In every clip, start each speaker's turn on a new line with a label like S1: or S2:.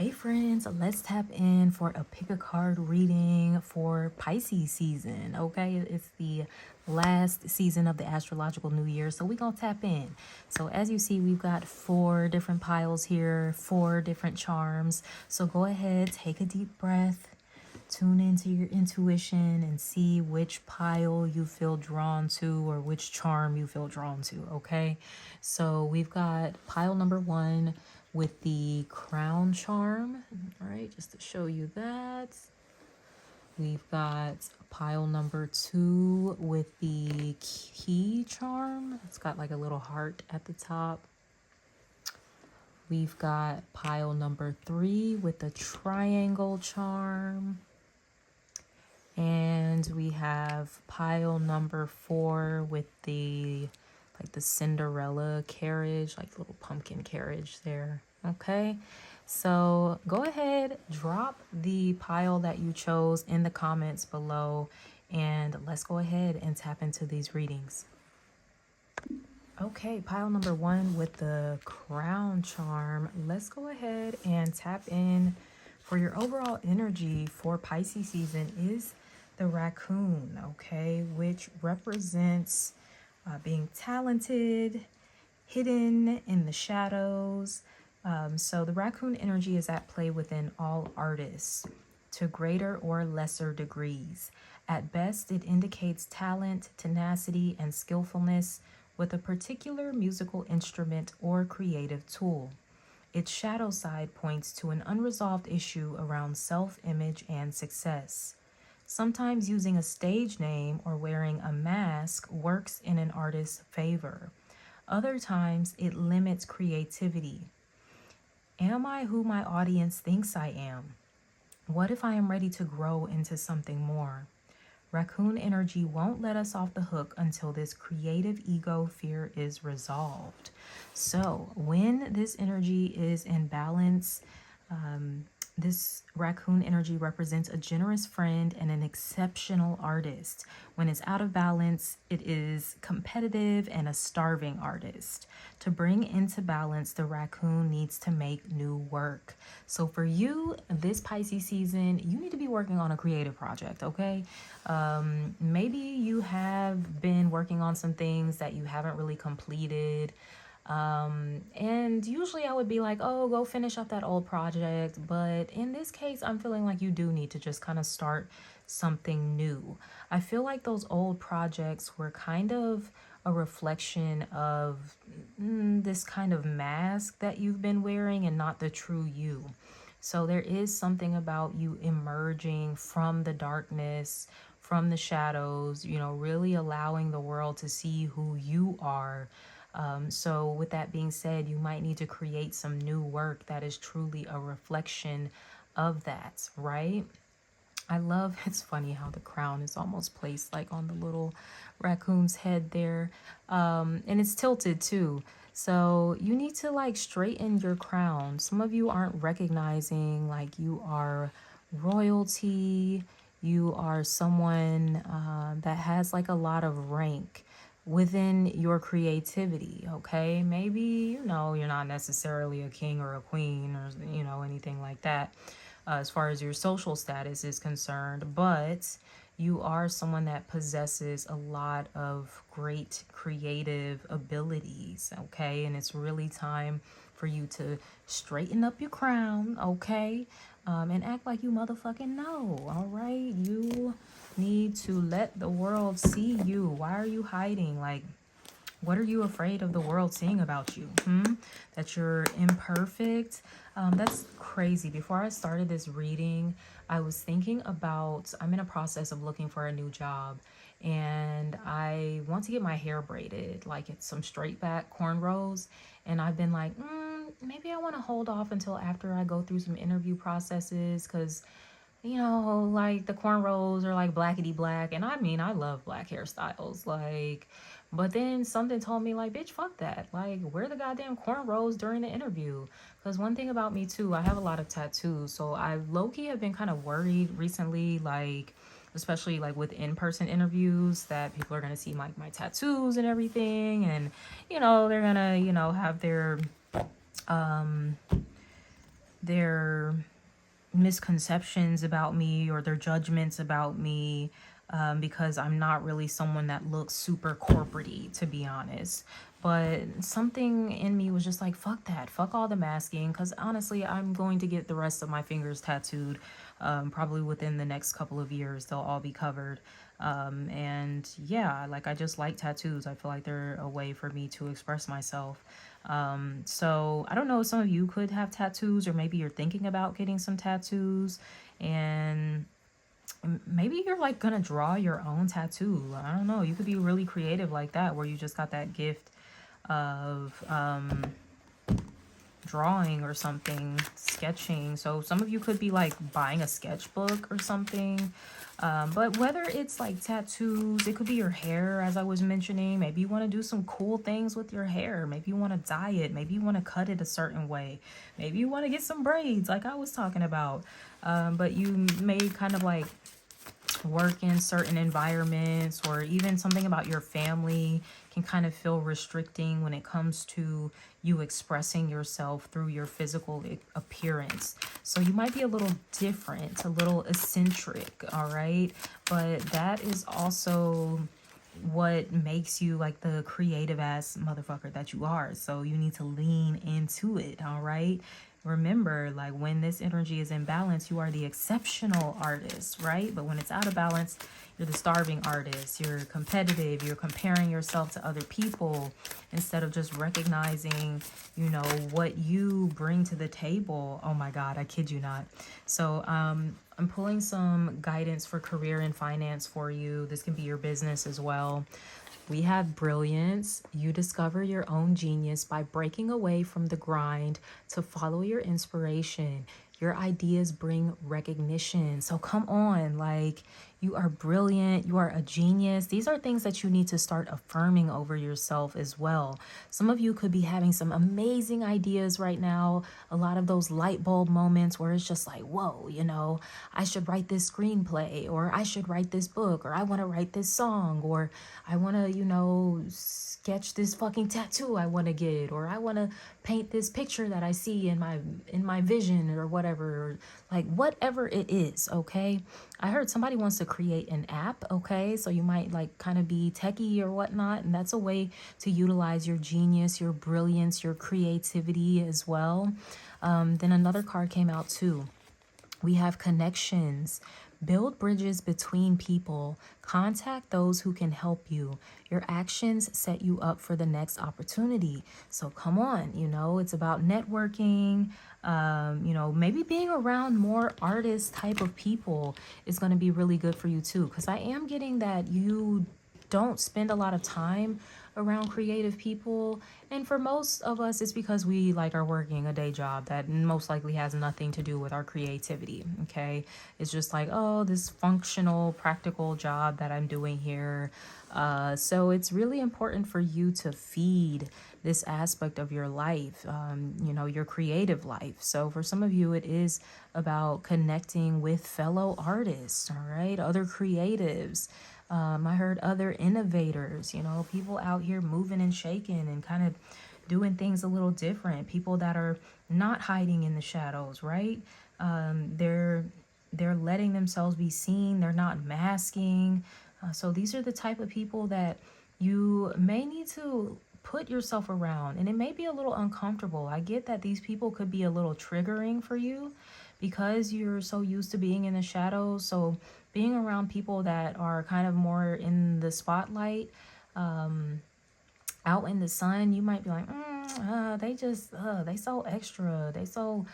S1: Hey friends, let's tap in for a pick a card reading for Pisces season. Okay, it's the last season of the astrological new year, so we're gonna tap in. So as you see, we've got 4 different piles here, 4 different charms. So go ahead, take a deep breath, tune into your intuition and see which pile you feel drawn to or which charm you feel drawn to. Okay, so we've got pile number 1 with the crown charm. All right, just to show you that. We've got pile number 2 with the key charm. It's got like a little heart at the top. We've got pile number 3 with the triangle charm. And we have pile number 4 with the Cinderella carriage, like the little pumpkin carriage there. Okay, so go ahead, drop the pile that you chose in the comments below, and let's go ahead and tap into these readings. Okay, pile number 1 with the crown charm. Let's go ahead and tap in for your overall energy for Pisces season is the raccoon, okay, which represents being talented, hidden in the shadows. So the raccoon energy is at play within all artists to greater or lesser degrees. At best, it indicates talent, tenacity, and skillfulness with a particular musical instrument or creative tool. Its shadow side points to an unresolved issue around self-image and success. Sometimes using a stage name or wearing a mask works in an artist's favor. Other times, it limits creativity. Am I who my audience thinks I am? What if I am ready to grow into something more? Raccoon energy won't let us off the hook until this creative ego fear is resolved. So when this energy is in balance, this raccoon energy represents a generous friend and an exceptional artist. When it's out of balance, it is competitive and a starving artist. To bring into balance, the raccoon needs to make new work. So for you, this Pisces season, you need to be working on a creative project, okay? Maybe you have been working on some things that you haven't really completed. And usually I would be like, oh, go finish up that old project. But in this case, I'm feeling like you do need to just kind of start something new. I feel like those old projects were kind of a reflection of this kind of mask that you've been wearing and not the true you. So there is something about you emerging from the darkness, from the shadows, you know, really allowing the world to see who you are. So with that being said, you might need to create some new work that is truly a reflection of that, right? I love, it's funny how the crown is almost placed like on the little raccoon's head there. And it's tilted too. So you need to like straighten your crown. Some of you aren't recognizing like you are royalty. You are someone that has like a lot of rank within your creativity. Okay, maybe you know you're not necessarily a king or a queen or you know anything like that as far as your social status is concerned, but you are someone that possesses a lot of great creative abilities. Okay, and it's really time for you to straighten up your crown, okay, and act like you motherfucking know. All right, you need to let the world see you. Why are you hiding? Like, what are you afraid of the world seeing about you? That you're imperfect? That's crazy. Before I started this reading, I was thinking about, I'm in a process of looking for a new job and I want to get my hair braided, like it's some straight back cornrows. And I've been like, maybe I want to hold off until after I go through some interview processes because you know, like the cornrows are like blackety black. And I mean, I love black hairstyles. Like, but then something told me, like, bitch, fuck that. Like, wear the goddamn cornrows during the interview. Because one thing about me, too, I have a lot of tattoos. So I low key have been kind of worried recently, like, especially like with in-person interviews, that people are going to see like my tattoos and everything. And, you know, they're going to, you know, have their, their misconceptions about me or their judgments about me, because I'm not really someone that looks super corporate-y, to be honest. But something in me was just like, fuck that, fuck all the masking, because honestly, I'm going to get the rest of my fingers tattooed, probably within the next couple of years. They'll all be covered. And yeah, like, I just like tattoos. I feel like they're a way for me to express myself. So I don't know, some of you could have tattoos, or maybe you're thinking about getting some tattoos, and maybe you're like gonna draw your own tattoo. I don't know, you could be really creative like that, where you just got that gift of drawing or something, sketching. So some of you could be like buying a sketchbook or something. But whether it's like tattoos, it could be your hair, as I was mentioning. Maybe you want to do some cool things with your hair. Maybe you want to dye it. Maybe you want to cut it a certain way. Maybe you want to get some braids like I was talking about. But you may kind of like work in certain environments, or even something about your family can kind of feel restricting when it comes to you expressing yourself through your physical appearance. So you might be a little different, a little eccentric, all right? But that is also what makes you like the creative ass motherfucker that you are. So you need to lean into it, all right? Remember, like, when this energy is in balance, you are the exceptional artist, right? But when it's out of balance, you're the starving artist. You're competitive. You're comparing yourself to other people instead of just recognizing, you know, what you bring to the table. Oh my God, I kid you not. So I'm pulling some guidance for career and finance for you. This can be your business as well. We have brilliance. You discover your own genius by breaking away from the grind to follow your inspiration. Your ideas bring recognition. So come on, like, you are brilliant. You are a genius. These are things that you need to start affirming over yourself as well. Some of you could be having some amazing ideas right now. A lot of those light bulb moments where it's just like, whoa, you know, I should write this screenplay, or I should write this book, or I want to write this song, or I want to, you know, sketch this fucking tattoo I want to get, or I want to paint this picture that I see in my vision, or whatever, or like whatever it is. Okay, I heard somebody wants to create an app. Okay, so you might like kind of be techie or whatnot, and that's a way to utilize your genius, your brilliance, your creativity as well. Then another card came out too. We have connections. Build bridges between people. Contact those who can help you. Your actions set you up for the next opportunity. So come on, you know, it's about networking. You know, maybe being around more artist type of people is going to be really good for you too. Because I am getting that you don't spend a lot of time around creative people, and for most of us it's because we like are working a day job that most likely has nothing to do with our creativity. Okay, it's just like, oh, this functional practical job that I'm doing here. So it's really important for you to feed this aspect of your life, you know, your creative life. So for some of you, it is about connecting with fellow artists, all right, other creatives. I heard other innovators, you know, people out here moving and shaking and kind of doing things a little different. People that are not hiding in the shadows, right? They're letting themselves be seen. They're not masking. So these are the type of people that you may need to put yourself around, and it may be a little uncomfortable. I get that these people could be a little triggering for you because you're so used to being in the shadows. So being around people that are kind of more in the spotlight, out in the sun, you might be like, they so extra, they so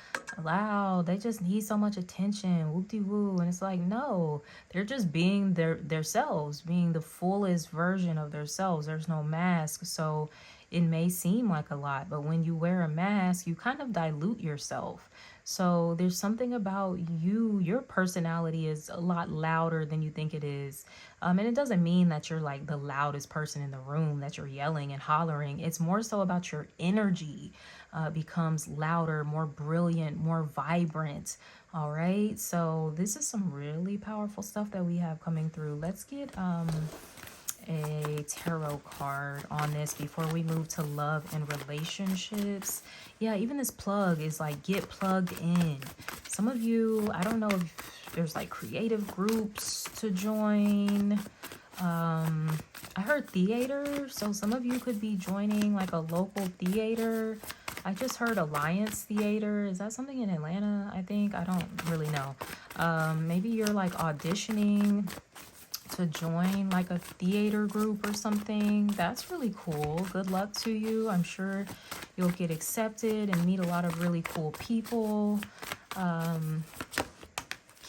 S1: loud, they just need so much attention, whoop-de-woo. And it's like, no, they're just being their selves, being the fullest version of themselves. There's no mask. So it may seem like a lot, but when you wear a mask, you kind of dilute yourself. So there's something about you, your personality is a lot louder than you think it is. And it doesn't mean that you're like the loudest person in the room, that you're yelling and hollering. It's more so about your energy becomes louder, more brilliant, more vibrant. All right. So this is some really powerful stuff that we have coming through. Let's get a tarot card on this before we move to love and relationships. Yeah, even this plug is like, get plugged in. Some of you, I don't know if there's like creative groups to join. I heard theater, so some of you could be joining like a local theater. I just heard Alliance Theater. Is that something in Atlanta? I think. I don't really know. Maybe you're like auditioning to join like a theater group or something. That's really cool. Good luck to you. I'm sure you'll get accepted and meet a lot of really cool people.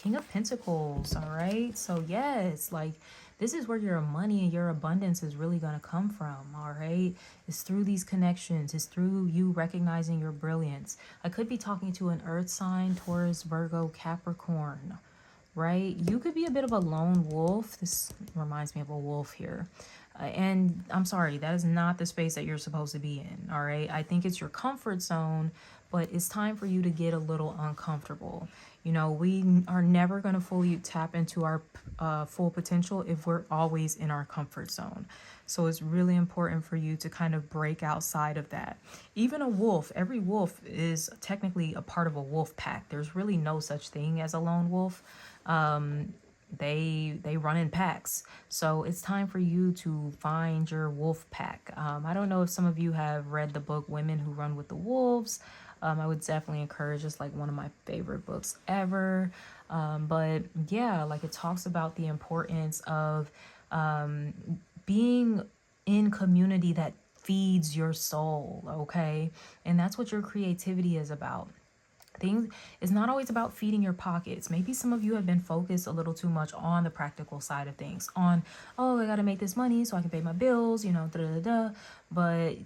S1: King of Pentacles. All right. So yes, like this is where your money and your abundance is really going to come from. All right. It's through these connections. It's through you recognizing your brilliance. I could be talking to an earth sign, Taurus, Virgo, Capricorn, right? You could be a bit of a lone wolf. This reminds me of a wolf here. And I'm sorry, that is not the space that you're supposed to be in. All right. I think it's your comfort zone, but it's time for you to get a little uncomfortable. You know, we are never going to fully tap into our full potential if we're always in our comfort zone. So it's really important for you to kind of break outside of that. Even a wolf, every wolf is technically a part of a wolf pack. There's really no such thing as a lone wolf. They run in packs. So it's time for you to find your wolf pack. I don't know if some of you have read the book Women Who Run with the Wolves. I would definitely encourage, it's like one of my favorite books ever. But yeah, like it talks about the importance of being in community that feeds your soul, okay? And that's what your creativity is about. Things is not always about feeding your pockets. Maybe some of you have been focused a little too much on the practical side of things, on, oh, I got to make this money so I can pay my bills, you know, da da da. But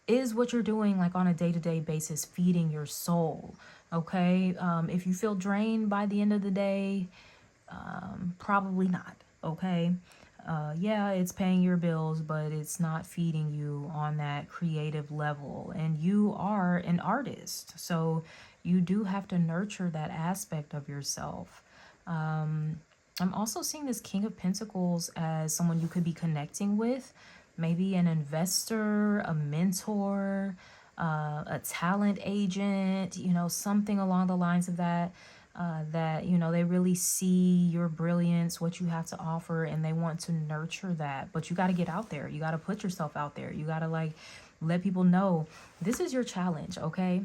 S1: is what you're doing like on a day-to-day basis feeding your soul? Okay. If you feel drained by the end of the day, probably not. Okay. Yeah, it's paying your bills, but it's not feeding you on that creative level. And you are an artist, so you do have to nurture that aspect of yourself. I'm also seeing this King of Pentacles as someone you could be connecting with. Maybe an investor, a mentor, a talent agent, you know, something along the lines of that. That, you know, they really see your brilliance, what you have to offer, and they want to nurture that. But you got to get out there. You got to put yourself out there. You got to like let people know this is your challenge. Okay.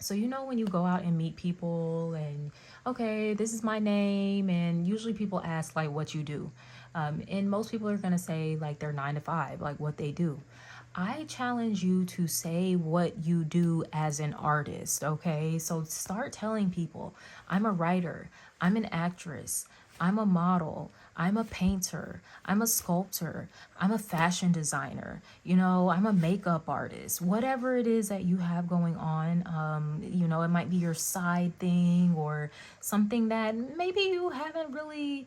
S1: So, you know, when you go out and meet people and, okay, this is my name. And usually people ask like what you do. And most people are going to say like they're 9 to 5, like what they do. I challenge you to say what you do as an artist, okay? So start telling people, I'm a writer, I'm an actress, I'm a model, I'm a painter, I'm a sculptor, I'm a fashion designer, you know, I'm a makeup artist. Whatever it is that you have going on, you know, it might be your side thing or something that maybe you haven't really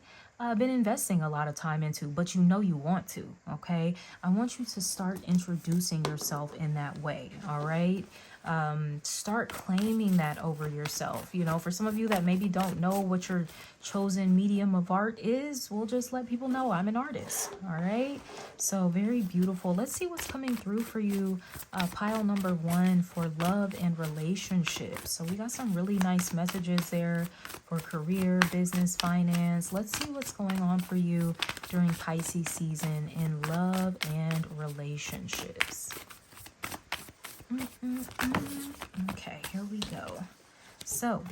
S1: been investing a lot of time into, but you know you want to, okay? I want you to start introducing yourself in that way, all right? Start claiming that over yourself. You know, for some of you that maybe don't know what your chosen medium of art is, we'll just let people know I'm an artist, all right? So very beautiful. Let's see what's coming through for you. Pile number 1 for love and relationships. So we got some really nice messages there for career, business, finance. Let's see what's going on for you during Pisces season in love and relationships. Okay, here we go. So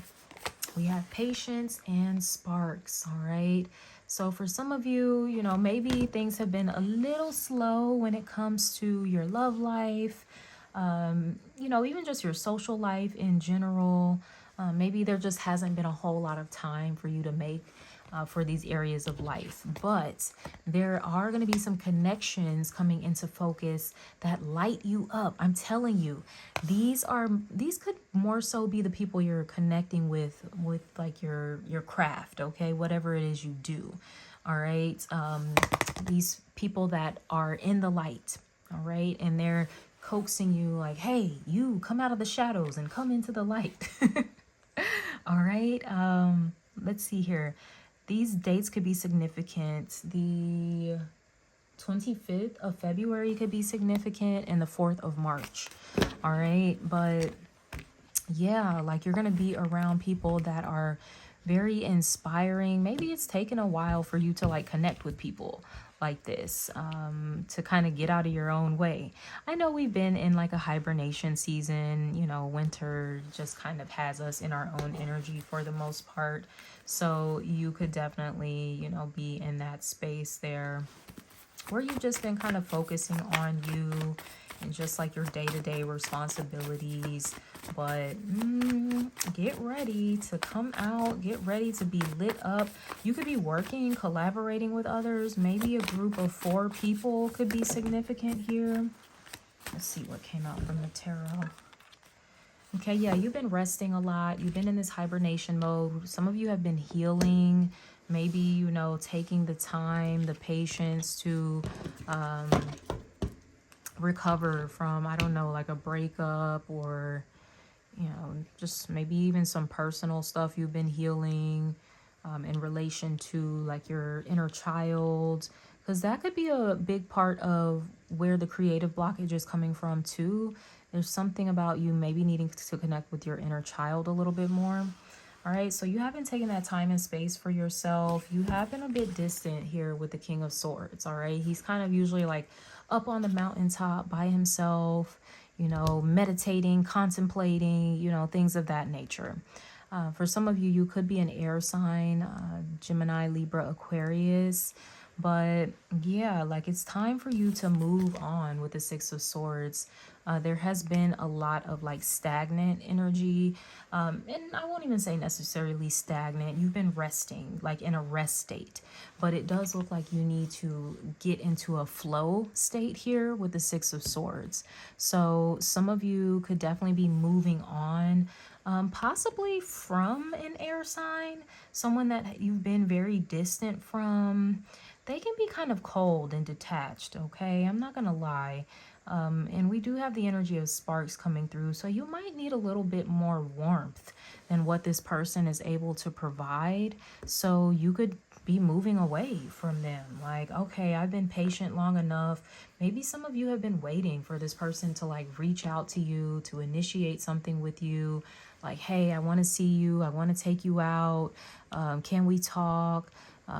S1: we have patience and sparks. All right. So for some of you, you know, maybe things have been a little slow when it comes to your love life, you know, even just your social life in general. Maybe there just hasn't been a whole lot of time for you to make for these areas of life, but there are going to be some connections coming into focus that light you up. I'm telling you, these could more so be the people you're connecting with like your craft, okay, whatever it is you do. All right. These people that are in the light, all right, and they're coaxing you like, hey, you come out of the shadows and come into the light. All right. Let's see here. These dates could be significant. The 25th of February could be significant, and the 4th of March. All right. But yeah, like you're going to be around people that are very inspiring. Maybe it's taken a while for you to like connect with people like this, to kind of get out of your own way. I know we've been in like a hibernation season, you know, winter just kind of has us in our own energy for the most part. So you could definitely, you know, be in that space there where you've just been kind of focusing on you and just like your day-to-day responsibilities. But get ready to come out, get ready to be lit up. You could be working, collaborating with others. Maybe a group of 4 people could be significant here. Let's see what came out from the tarot. Okay, yeah, you've been resting a lot. You've been in this hibernation mode. Some of you have been healing. Maybe, you know, taking the time, the patience to recover from, I don't know, like a breakup, or, you know, just maybe even some personal stuff you've been healing in relation to like your inner child. Because that could be a big part of where the creative blockage is coming from too. There's something about you maybe needing to connect with your inner child a little bit more. All right, so you haven't taken that time and space for yourself. You have been a bit distant here with the King of Swords, all right? He's kind of usually like up on the mountaintop by himself, you know, meditating, contemplating, you know, things of that nature. For some of you, you could be an air sign, Gemini, Libra, Aquarius. But yeah, like it's time for you to move on with the Six of Swords. There has been a lot of like stagnant energy. And I won't even say necessarily stagnant. You've been resting, like in a rest state. But it does look like you need to get into a flow state here with the Six of Swords. So some of you could definitely be moving on, possibly from an air sign, someone that you've been very distant from. They can be kind of cold and detached, okay? I'm not gonna lie. And we do have the energy of sparks coming through, so you might need a little bit more warmth than what this person is able to provide. So you could be moving away from them. Like, okay, I've been patient long enough. Maybe some of you have been waiting for this person to like reach out to you, to initiate something with you. Like, hey, I want to see you. I want to take you out. Can we talk?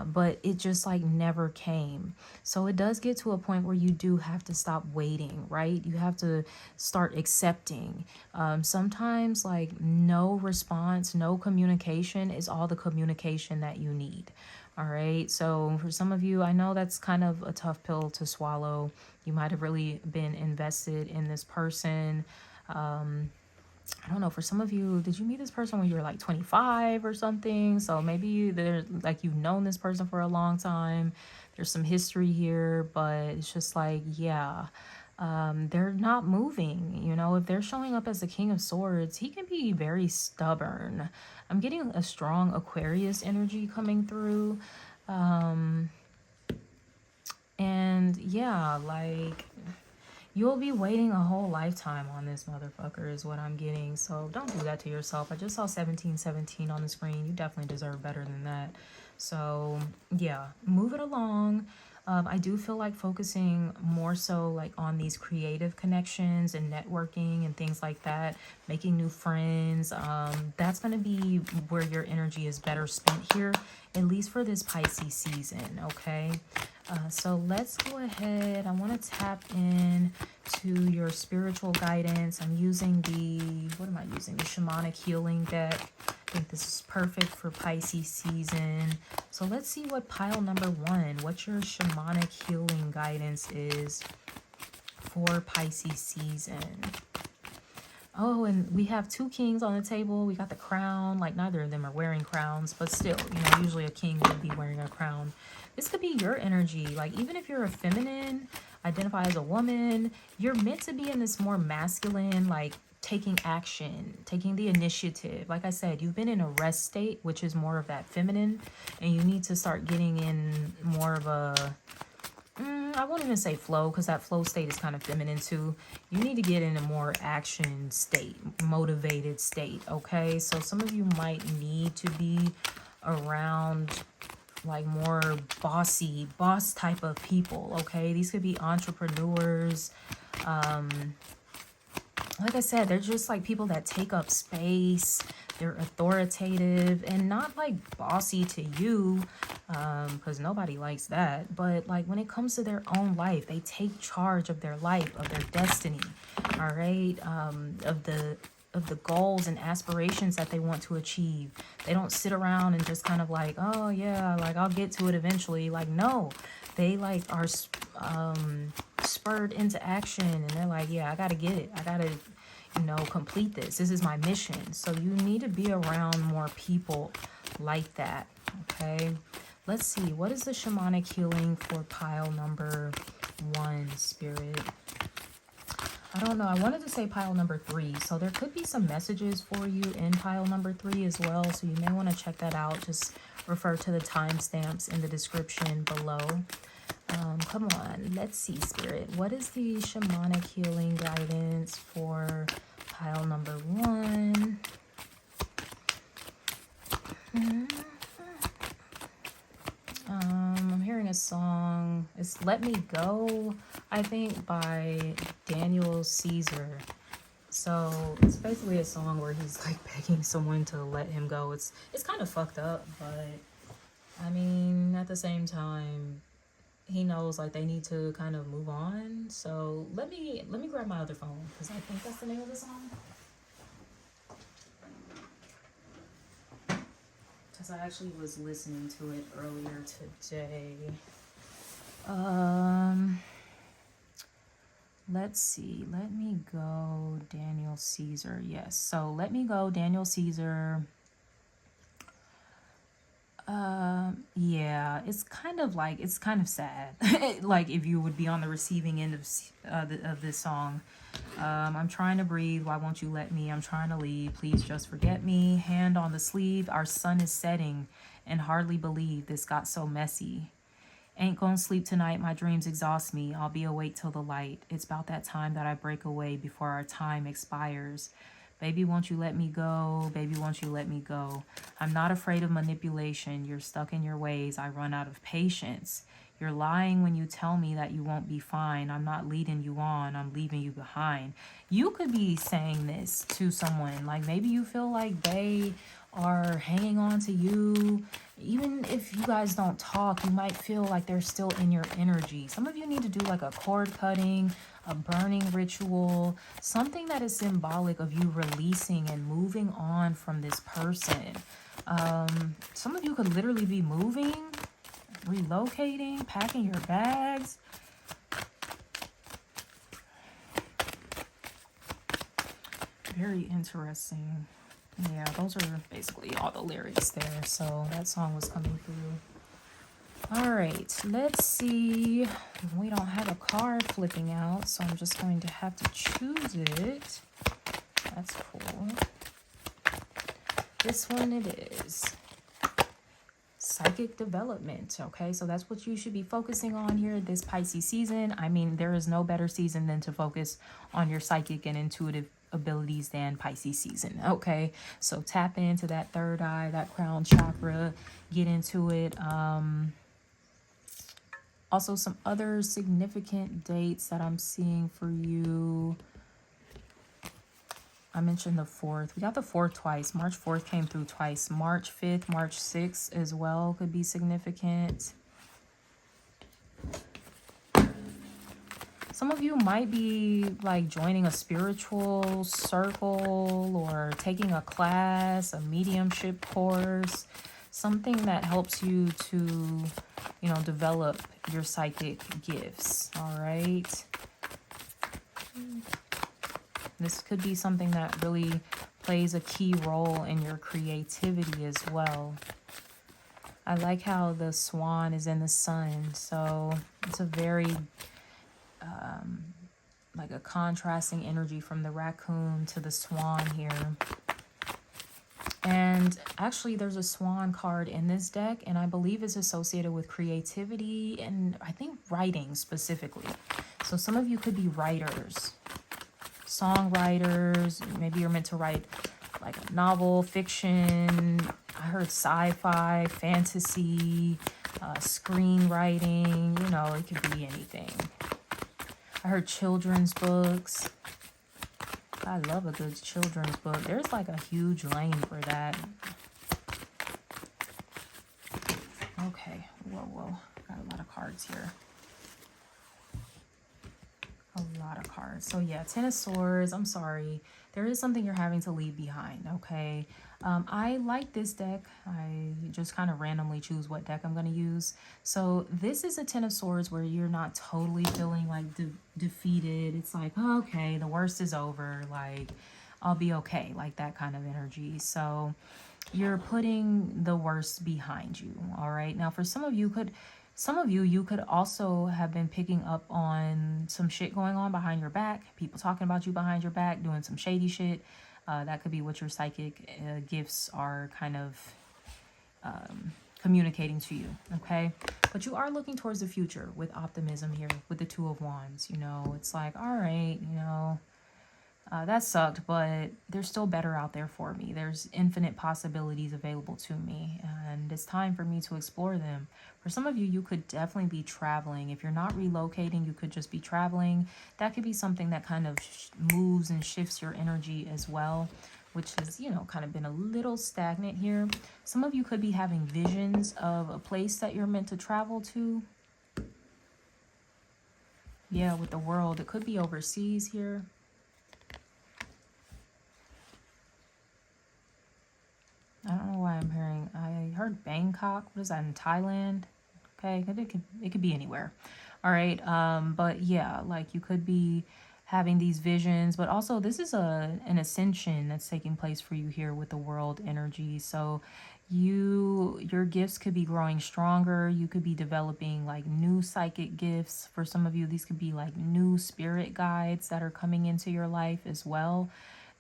S1: But it just like never came. So it does get to a point where you do have to stop waiting, right? You have to start accepting. Sometimes like no response, no communication is all the communication that you need. All right. So for some of you, I know that's kind of a tough pill to swallow. You might have really been invested in this person. I don't know, for some of you, did you meet this person when you were like 25 or something? So maybe they're like, you've known this person for a long time. There's some history here, but it's just like, yeah, they're not moving. You know, if they're showing up as the King of Swords, he can be very stubborn. I'm getting a strong Aquarius energy coming through. And yeah, like, you'll be waiting a whole lifetime on this motherfucker is what I'm getting. So don't do that to yourself. I just saw 1717 on the screen. You definitely deserve better than that. So yeah, move it along. I do feel like focusing more so like on these creative connections and networking and things like that, making new friends. That's going to be where your energy is better spent here, at least for this Pisces season, okay? So let's go ahead. I want to tap in to your spiritual guidance. I'm using what am I using? The Shamanic Healing deck. I think this is perfect for Pisces season. So let's see what pile number 1, what your Shamanic Healing guidance is for Pisces season. Oh, and we have 2 kings on the table. We got the crown. Like, neither of them are wearing crowns, but still, you know, usually a king would be wearing a crown. This could be your energy. Like, even if you're a feminine, identify as a woman, you're meant to be in this more masculine, like, taking action, taking the initiative. Like I said, you've been in a rest state, which is more of that feminine, and you need to start getting in more of a, I won't even say flow, because that flow state is kind of feminine too. You need to get in a more action state, motivated state, okay? So some of you might need to be around like more boss type of people, okay? These could be entrepreneurs. Like I said, they're just like people that take up space. They're authoritative and not like bossy to you, because nobody likes that. But like when it comes to their own life, they take charge of their life, of their destiny, all right, of the goals and aspirations that they want to achieve. They don't sit around and just kind of like, oh yeah, like I'll get to it eventually. Like, no, they like are spurred into action, and they're like, yeah, I gotta get it. I gotta, complete this. This is my mission. So you need to be around more people like that, okay? Let's see. What is the shamanic healing for pile number 1, Spirit? I don't know. I wanted to say pile number 3. So there could be some messages for you in pile number 3 as well. So you may want to check that out. Just refer to the timestamps in the description below. Come on. Let's see, Spirit. What is the shamanic healing guidance for pile number 1? I'm hearing a song. It's Let Me Go, I think, by Daniel Caesar. So it's basically a song where he's like begging someone to let him go. It's kind of fucked up, but I mean, at the same time, he knows like they need to kind of move on. So let me grab my other phone, because I think that's the name of the song. Because I actually was listening to it earlier today. Let's see. Let Me Go, Daniel Caesar. Yes. So Let Me Go, Daniel Caesar. Yeah, it's kind of sad. Like if you would be on the receiving end of this song. I'm trying to breathe. Why won't you let me? I'm trying to leave. Please just forget me. Hand on the sleeve. Our sun is setting, and hardly believe this got so messy. Ain't gonna sleep tonight. My dreams exhaust me. I'll be awake till the light. It's about that time that I break away before our time expires. Baby, won't you let me go? Baby, won't you let me go? I'm not afraid of manipulation. You're stuck in your ways. I run out of patience. You're lying when you tell me that you won't be fine. I'm not leading you on. I'm leaving you behind. You could be saying this to someone. Like maybe you feel like they are hanging on to you. Even if you guys don't talk, you might feel like they're still in your energy. Some of you need to do like a cord cutting, a burning ritual, something that is symbolic of you releasing and moving on from this person. Some of you could literally be moving, relocating, packing your bags. Very interesting. Yeah, those are basically all the lyrics there. So that song was coming through. All right, let's see. We don't have a card flipping out, so I'm just going to have to choose it. That's cool. This one it is. Psychic development. Okay, so that's what you should be focusing on here this Pisces season. I mean, there is no better season than to focus on your psychic and intuitive abilities than Pisces season. Okay, so tap into that third eye, that crown chakra, get into it. Also some other significant dates that I'm seeing for you. I mentioned the 4th. We got the 4th twice. March 4th came through twice. March 5th, March 6th as well could be significant. Some of you might be like joining a spiritual circle or taking a class, a mediumship course, something that helps you to, develop your psychic gifts. All right. This could be something that really plays a key role in your creativity as well. I like how the swan is in the sun. So it's a very like a contrasting energy from the raccoon to the swan here. And actually there's a swan card in this deck, and I believe it's associated with creativity and I think writing specifically. So some of you could be writers, songwriters. Maybe you're meant to write like a novel, fiction. I heard sci-fi, fantasy, screenwriting. You know, it could be anything. I heard children's books. I love a good children's book. There's like a huge lane for that. Okay, whoa. Got a lot of cards here. A lot of cards. So yeah, Ten of Swords. I'm sorry. There is something you're having to leave behind, okay? I like this deck. I just kind of randomly choose what deck I'm going to use. So this is a Ten of Swords where you're not totally feeling like defeated. It's like, oh, okay, the worst is over. Like, I'll be okay. Like that kind of energy. So you're putting the worst behind you, all right? Now, for some of you, you could also have been picking up on some shit going on behind your back, people talking about you behind your back, doing some shady shit. That could be what your psychic gifts are kind of communicating to you, okay? But you are looking towards the future with optimism here with the Two of Wands. You know, it's like, all right, you know, that sucked, but there's still better out there for me. There's infinite possibilities available to me, and it's time for me to explore them. For some of you, you could definitely be traveling. If you're not relocating, you could just be traveling. That could be something that kind of moves and shifts your energy as well, which has, you know, kind of been a little stagnant here. Some of you could be having visions of a place that you're meant to travel to. Yeah, with the World. It could be overseas here. I don't know why I'm hearing, I heard Bangkok. What is that, in Thailand? Okay, it could be anywhere. All right, but yeah, like you could be having these visions, but also this is an ascension that's taking place for you here with the World energy. So your gifts could be growing stronger. You could be developing like new psychic gifts. For some of you, these could be like new spirit guides that are coming into your life as well.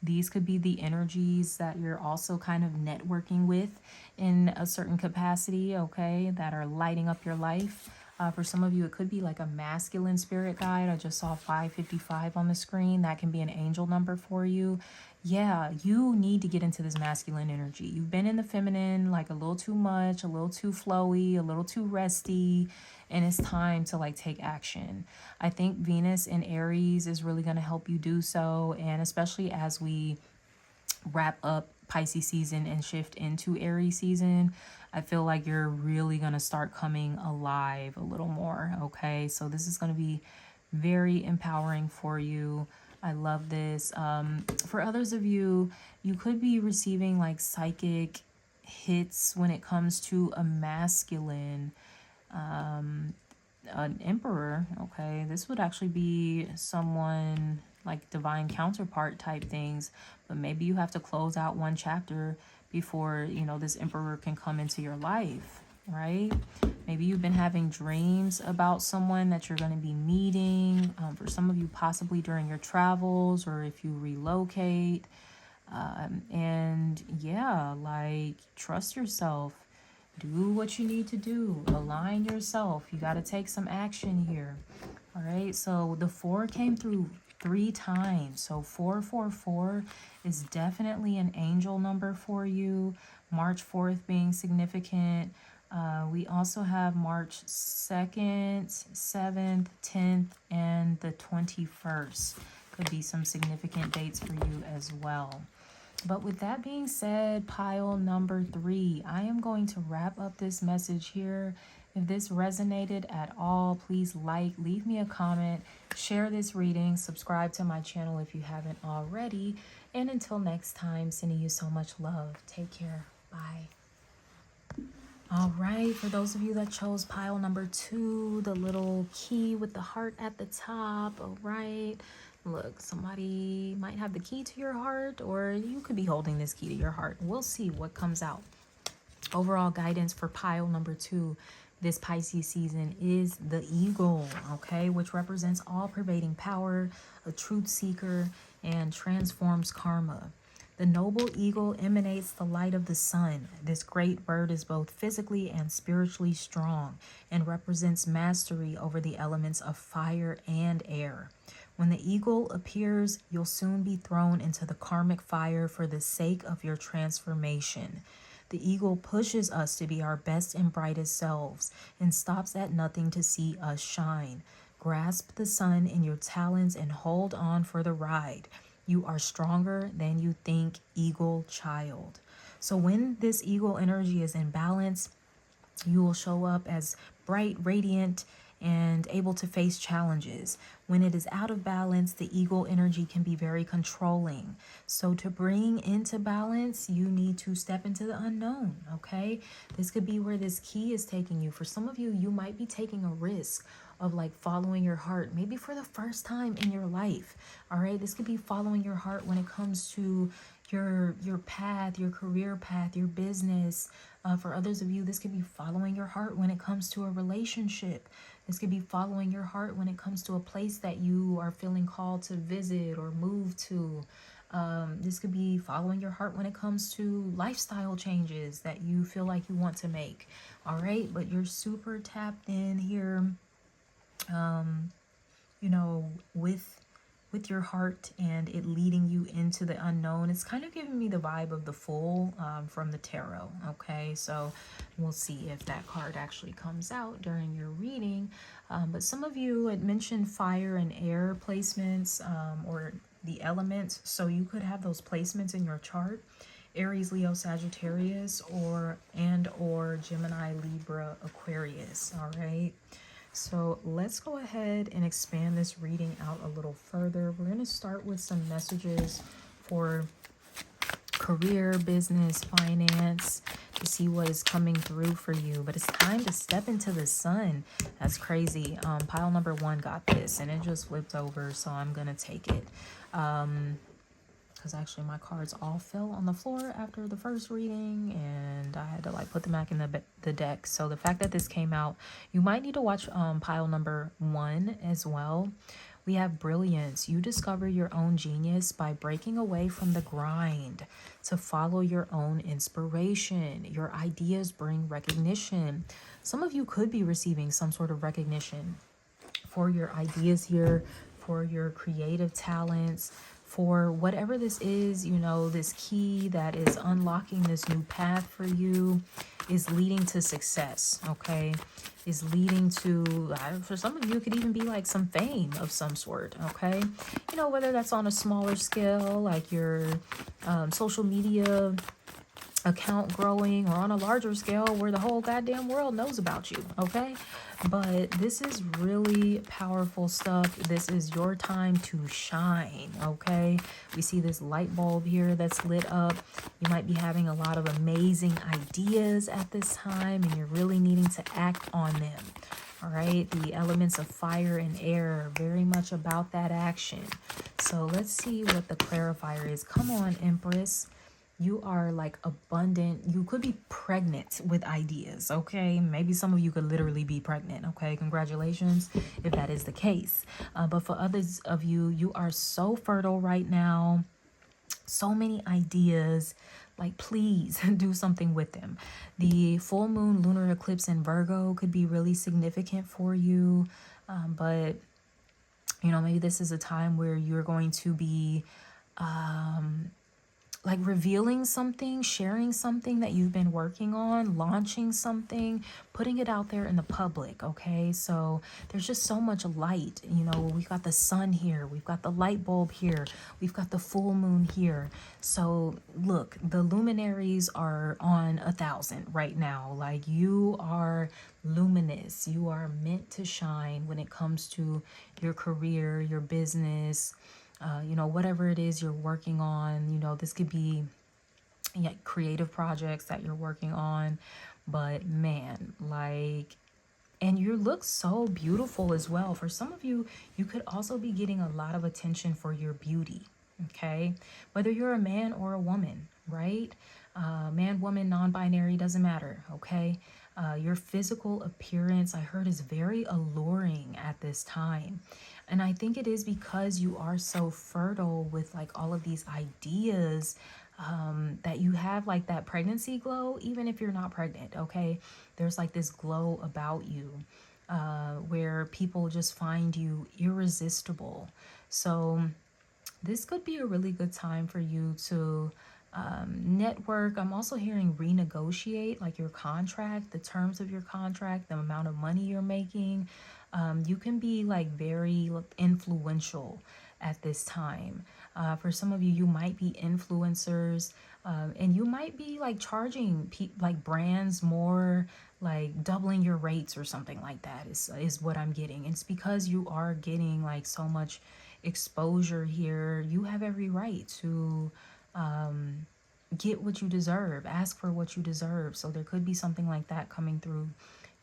S1: These could be the energies that you're also kind of networking with in a certain capacity, okay, that are lighting up your life. For some of you, it could be like a masculine spirit guide. I just saw 555 on the screen. That can be an angel number for you. Yeah, you need to get into this masculine energy. You've been in the feminine like a little too much, a little too flowy, a little too resty, and it's time to like take action. I think Venus in Aries is really going to help you do so, and especially as we wrap up Pisces season and shift into Aries season, I feel like you're really going to start coming alive a little more, okay? So this is going to be very empowering for you. I love this. For others of you, you could be receiving like psychic hits when it comes to a masculine, an emperor, okay? This would actually be someone like divine counterpart type things, but maybe you have to close out one chapter before, you know, this emperor can come into your life, right? Maybe you've been having dreams about someone that you're going to be meeting. For some of you, possibly during your travels or if you relocate. And yeah, like trust yourself. Do what you need to do. Align yourself. You got to take some action here. All right. So the 4 came through 3 times. So 444 is definitely an angel number for you. March 4th being significant. We also have March 2nd, 7th, 10th, and the 21st. Could be some significant dates for you as well. But with that being said, pile number 3, I am going to wrap up this message here. If this resonated at all, please leave me a comment, share this reading, subscribe to my channel if you haven't already. And until next time, sending you so much love. Take care. Bye. All right, for those of you that chose pile number 2, the little key with the heart at the top, all right. Look, somebody might have the key to your heart, or you could be holding this key to your heart. We'll see what comes out. Overall guidance for pile number 2 this Pisces season is the eagle, okay, which represents all-pervading power, a truth seeker, and transforms karma. The noble eagle emanates the light of the sun. This great bird is both physically and spiritually strong and represents mastery over the elements of fire and air. When the eagle appears, you'll soon be thrown into the karmic fire for the sake of your transformation. The eagle pushes us to be our best and brightest selves and stops at nothing to see us shine. Grasp the sun in your talons and hold on for the ride. You are stronger than you think, eagle child. So when this eagle energy is in balance, you will show up as bright, radiant, and able to face challenges. When it is out of balance, the ego energy can be very controlling. So to bring into balance, you need to step into the unknown, okay? This could be where this key is taking you. For some of you, you might be taking a risk of like following your heart, maybe for the first time in your life. All right, this could be following your heart when it comes to your path, your career path, your business. For others of you, this could be following your heart when it comes to a relationship. This could be following your heart when it comes to a place that you are feeling called to visit or move to. This could be following your heart when it comes to lifestyle changes that you feel like you want to make. All right, but you're super tapped in here, you know, with your heart and it leading you into the unknown. It's kind of giving me the vibe of the Fool from the tarot. Okay, so we'll see if that card actually comes out during your reading. But some of you had mentioned fire and air placements, or the elements. So you could have those placements in your chart: Aries, Leo, Sagittarius, or Gemini, Libra, Aquarius. All right. So let's go ahead and expand this reading out a little further. We're going to start with some messages for career, business, finance, to see what is coming through for you. But it's time to step into the sun. That's crazy. Pile number 1 got this and it just flipped over, so I'm going to take it. Because actually my cards all fell on the floor after the first reading and I had to like put them back in the deck. So the fact that this came out, you might need to watch pile number 1 as well. We have brilliance. You discover your own genius by breaking away from the grind to follow your own inspiration. Your ideas bring recognition. Some of you could be receiving some sort of recognition for your ideas here, for your creative talents, for whatever this is. You know, this key that is unlocking this new path for you is leading to success, okay? Is leading to, for some of you, it could even be like some fame of some sort, okay? You know, whether that's on a smaller scale, like your social media account growing, or on a larger scale where the whole goddamn world knows about you, okay? But this is really powerful stuff. This is your time to shine, okay? We see this light bulb here that's lit up. You might be having a lot of amazing ideas at this time and you're really needing to act on them. All right, the elements of fire and air are very much about that action. So let's see what the clarifier is. Come on, Empress. You are like abundant. You could be pregnant with ideas, okay? Maybe some of you could literally be pregnant, okay? Congratulations if that is the case. But for others of you, you are so fertile right now. So many ideas. Like, please do something with them. The full moon lunar eclipse in Virgo could be really significant for you. But, you know, maybe this is a time where you're going to be like revealing something, sharing something that you've been working on, launching something, putting it out there in the public, okay? So there's just so much light. You know, we've got the sun here, we've got the light bulb here, we've got the full moon here. So look, the luminaries are on 1,000 right now. Like, you are luminous. You are meant to shine when it comes to your career, your business, you know, whatever it is you're working on. You know, this could be creative projects that you're working on, but man, like, and you look so beautiful as well. For some of you, you could also be getting a lot of attention for your beauty, okay? Whether you're a man or a woman, right? Man, woman, non-binary, doesn't matter, okay? Your physical appearance, I heard, is very alluring at this time. And I think it is because you are so fertile with like all of these ideas, that you have like that pregnancy glow, even if you're not pregnant, okay? There's like this glow about you. where people just find you irresistible. So this could be a really good time for you to network. I'm also hearing renegotiate, like your contract, the terms of your contract, the amount of money you're making. You can be like very influential at this time. For some of you, you might be influencers, and you might be like charging like brands more, like doubling your rates or something like that is what I'm getting. It's because you are getting like so much exposure here. You have every right to get what you deserve, ask for what you deserve. So there could be something like that coming through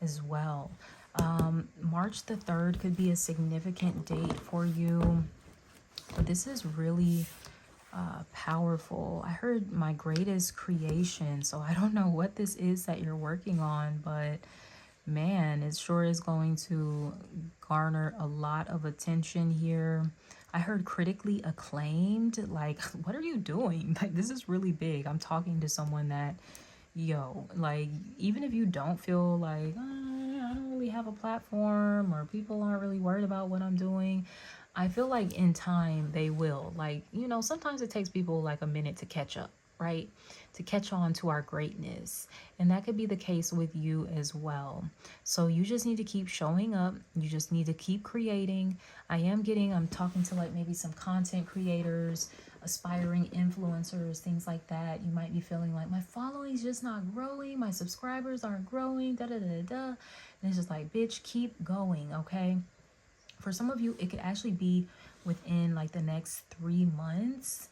S1: as well. March the 3rd could be a significant date for you, but this is really powerful. I heard my greatest creation, so I don't know what this is that you're working on, but man, it sure is going to garner a lot of attention here. I heard critically acclaimed. Like, what are you doing? Like, this is really big. I'm talking to someone that, yo, like, even if you don't feel like, I don't really have a platform or people aren't really worried about what I'm doing, I feel like in time they will. Like, you know, sometimes it takes people like a minute to catch up, right? To catch on to our greatness. And that could be the case with you as well. So you just need to keep showing up. You just need to keep creating. I'm talking to like maybe some content creators, aspiring influencers, things like that. You might be feeling like my following's just not growing. My subscribers aren't growing, da da da da. And it's just like, bitch, keep going, okay? For some of you, it could actually be within like the next 3 months.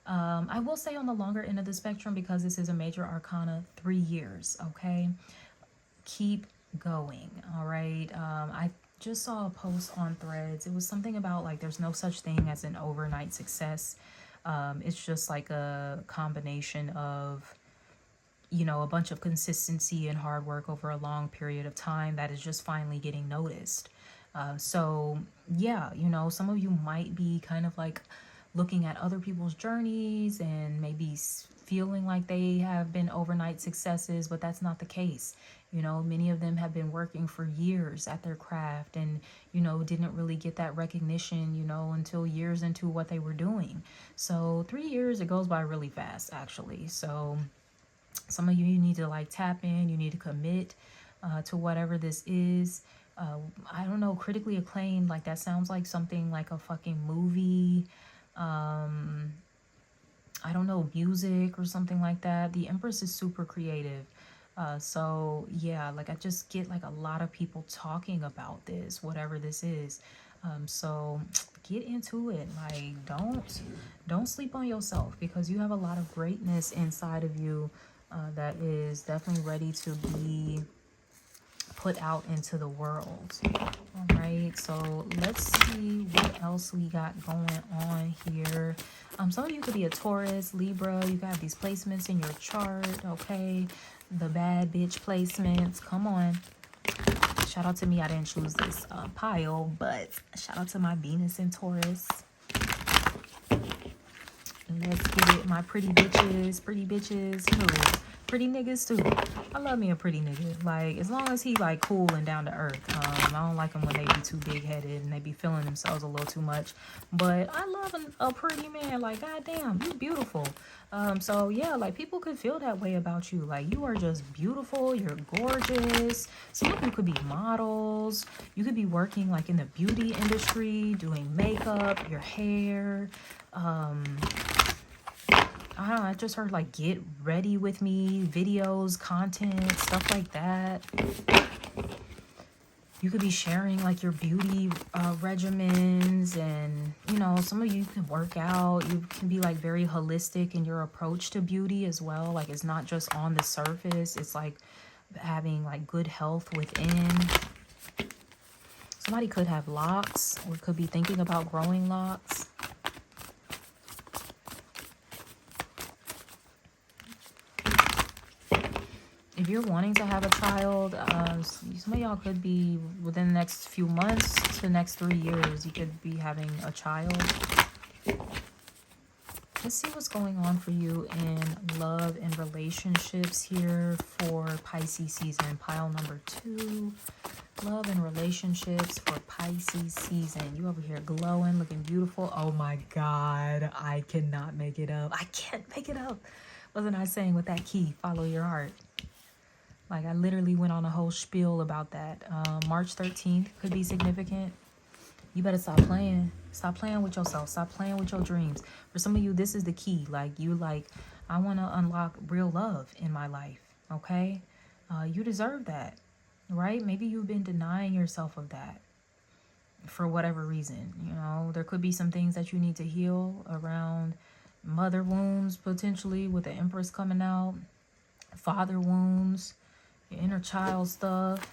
S1: I will say on the longer end of the spectrum, because this is a major arcana, 3 years, okay? Keep going, all right? I just saw a post on Threads. It was something about like there's no such thing as an overnight success. It's just like a combination of, you know, a bunch of consistency and hard work over a long period of time that is just finally getting noticed. So yeah, you know, some of you might be kind of like looking at other people's journeys and maybe feeling like they have been overnight successes, but that's not the case. You know, many of them have been working for years at their craft and, you know, didn't really get that recognition, you know, until years into what they were doing. So 3 years, it goes by really fast, actually. So some of you need to like tap in, you need to commit to whatever this is. I don't know, critically acclaimed, like that sounds like something like a fucking movie. I don't know, music or something like that. The Empress is super creative. So yeah, like I just get like a lot of people talking about this, whatever this is. So get into it. Like don't sleep on yourself, because you have a lot of greatness inside of you that is definitely ready to be put out into the world. All right, so let's see what else we got going on here. Some of you could be a Taurus, Libra. You got these placements in your chart, okay? The bad bitch placements. Come on. Shout out to me. I didn't choose this pile, but shout out to my Venus in Taurus. Let's get it, my pretty bitches. Pretty bitches. Who? Pretty niggas too. I love me a pretty nigga. Like, as long as he like cool and down to earth. I don't like them when they be too big headed and they be feeling themselves a little too much. But I love a pretty man. Like, goddamn, you beautiful. So yeah, like people could feel that way about you. Like, you are just beautiful. You're gorgeous. Some of you could be models. You could be working like in the beauty industry, doing makeup, your hair. I don't know, I just heard like get ready with me, videos, content, stuff like that. You could be sharing like your beauty regimens, and you know, some of you can work out. You can be like very holistic in your approach to beauty as well. Like, it's not just on the surface, it's like having like good health within. Somebody could have locks or could be thinking about growing locks. If you're wanting to have a child, some of y'all could be within the next few months to the next 3 years, you could be having a child. Let's see what's going on for you in love and relationships here for Pisces season. Pile number 2. Love and relationships for Pisces season. You over here glowing, looking beautiful. Oh my God. I cannot make it up. I can't make it up. Wasn't I saying with that key, follow your heart? Like I literally went on a whole spiel about that. March 13th could be significant. You better stop playing. Stop playing with yourself. Stop playing with your dreams. For some of you, this is the key. Like you I want to unlock real love in my life. Okay? You deserve that. Right? Maybe you've been denying yourself of that for whatever reason. You know, there could be some things that you need to heal around mother wounds, potentially with the Empress coming out, father wounds, your inner child stuff.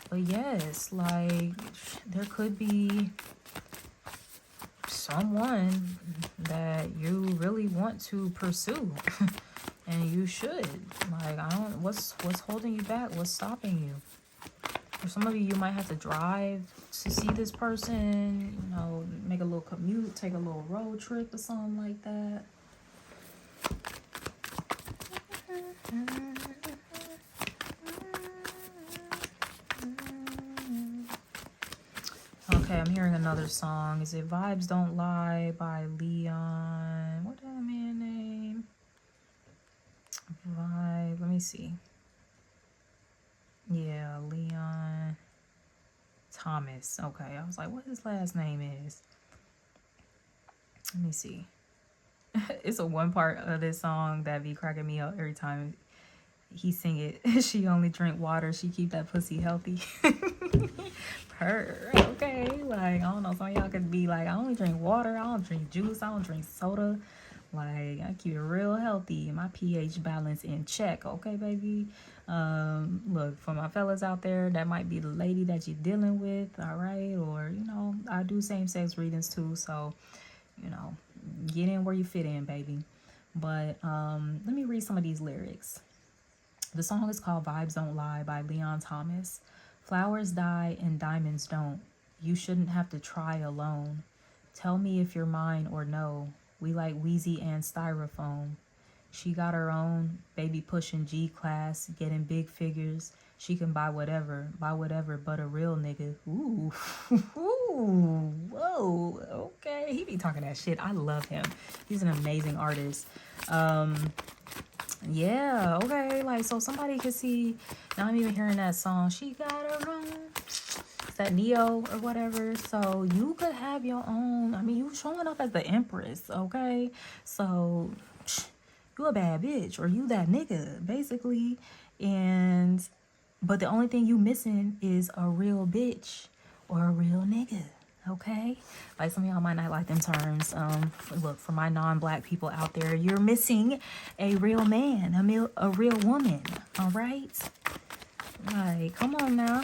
S1: But yes, like there could be someone that you really want to pursue and you should. Like what's holding you back? What's stopping you? For some of you, you might have to drive to see this person, you know, make a little commute, take a little road trip or something like that. Okay, I'm hearing another song. Is it Vibes Don't Lie by Leon? What's that man's name? Let me see. Yeah, Leon Thomas. Okay, I was like, what his last name is? Let me see. It's a one part of this song that be cracking me up every time he sing it. She only drink water. She keep that pussy healthy. Her. Okay, like, I don't know. Some of y'all could be like, I only drink water. I don't drink juice. I don't drink soda. Like, I keep it real healthy. My pH balance in check. Okay, baby. Look, for my fellas out there, that might be the lady that you're dealing with, all right? Or, you know, I do same-sex readings too, so, you know, get in where you fit in, baby. But let me read some of these lyrics. The song is called Vibes Don't Lie by Leon Thomas. Flowers die and diamonds don't. You shouldn't have to try alone. Tell me if you're mine or no. We like Wheezy and Styrofoam. She got her own, baby pushing G-class, getting big figures. She can buy whatever but a real nigga. Ooh, ooh, whoa, okay. He be talking that shit. I love him. He's an amazing artist. Yeah, okay. Like, so somebody could see, now I'm even hearing that song, she got her own. Is that Neo or whatever? So you could have your own, I mean, you showing up as the Empress, okay? So you a bad bitch, or you that nigga, basically. And but the only thing you missing is a real bitch or a real nigga, okay? Like, some of y'all might not like them terms. Look, for my non-black people out there, you're missing a real man, a real woman, all right? Like, come on now.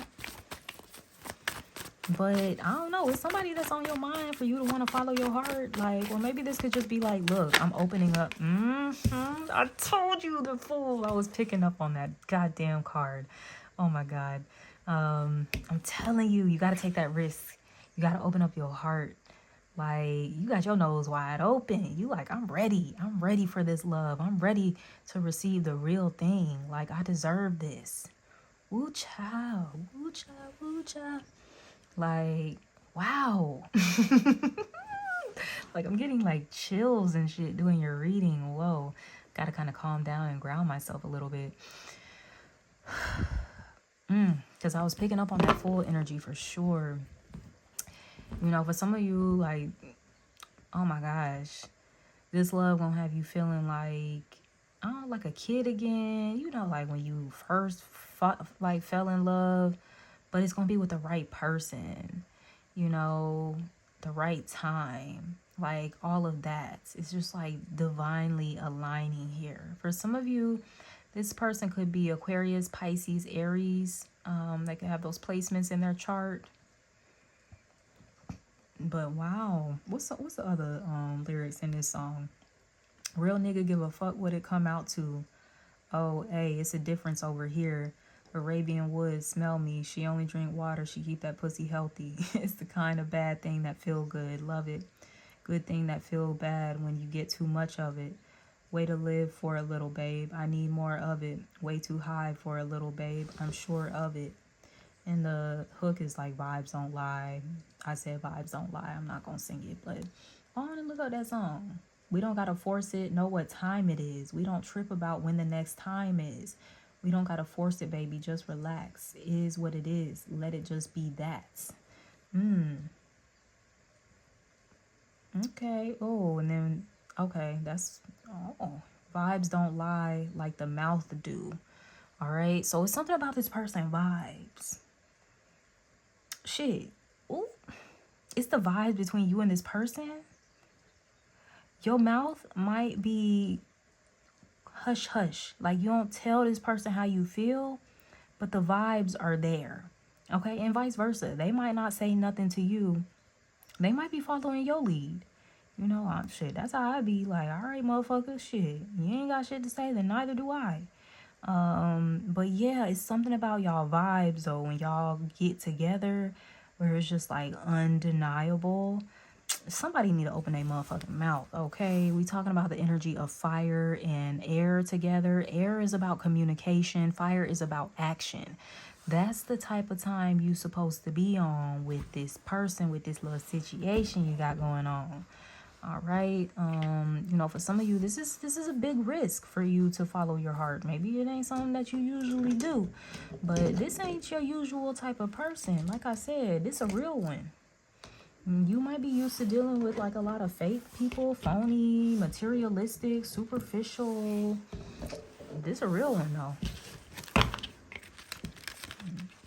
S1: But I don't know, it's somebody that's on your mind for you to want to follow your heart. Like, or maybe this could just be like, look, I'm opening up. I told you, the fool. I was picking up on that goddamn card. Oh my God. I'm telling you, you got to take that risk. You got to open up your heart. Like, you got your nose wide open. You like, I'm ready. I'm ready for this love. I'm ready to receive the real thing. Like, I deserve this. Woo child. Woo child. Woo child. Like, wow. Like, I'm getting like chills and shit doing your reading. Whoa. Gotta kind of calm down and ground myself a little bit. Because I was picking up on that full energy for sure. You know, for some of you, like, oh my gosh, this love gonna have you feeling like, oh, like a kid again. You know, like when you first fell in love. But it's going to be with the right person, you know, the right time, like all of that. It's just like divinely aligning here. For some of you, this person could be Aquarius, Pisces, Aries. They could have those placements in their chart. But wow, what's the other lyrics in this song? Real nigga give a fuck what it come out to. Oh, hey, it's a difference over here. Arabian woods, smell me. She only drink water. She keep that pussy healthy. It's the kind of bad thing that feel good. Love it. Good thing that feel bad when you get too much of it. Way to live for a little, babe. I need more of it. Way too high for a little, babe. I'm sure of it. And the hook is like, vibes don't lie. I said vibes don't lie. I'm not going to sing it, but go on and look up that song. We don't got to force it. Know what time it is. We don't trip about when the next time is. We don't got to force it, baby. Just relax. It is what it is. Let it just be that. Okay. Oh, and then, okay, that's, oh, vibes don't lie like the mouth do. All right. So it's something about this person vibes. Shit. Ooh. It's the vibes between you and this person. Your mouth might be hush hush. Like you don't tell this person how you feel, but the vibes are there. Okay. And vice versa. They might not say nothing to you. They might be following your lead. You know, shit, that's how I be like, all right, motherfucker, shit. You ain't got shit to say, then neither do I. But yeah, it's something about y'all vibes though when y'all get together where it's just like undeniable. Somebody need to open their motherfucking mouth, okay? We talking about the energy of fire and air together. Air is about communication. Fire is about action. That's the type of time you supposed to be on with this person, with this little situation you got going on. All right. You know, for some of you, this is a big risk for you to follow your heart. Maybe it ain't something that you usually do, but this ain't your usual type of person. Like I said, this a real one. You might be used to dealing with like a lot of fake people, phony, materialistic, superficial. This a real one though.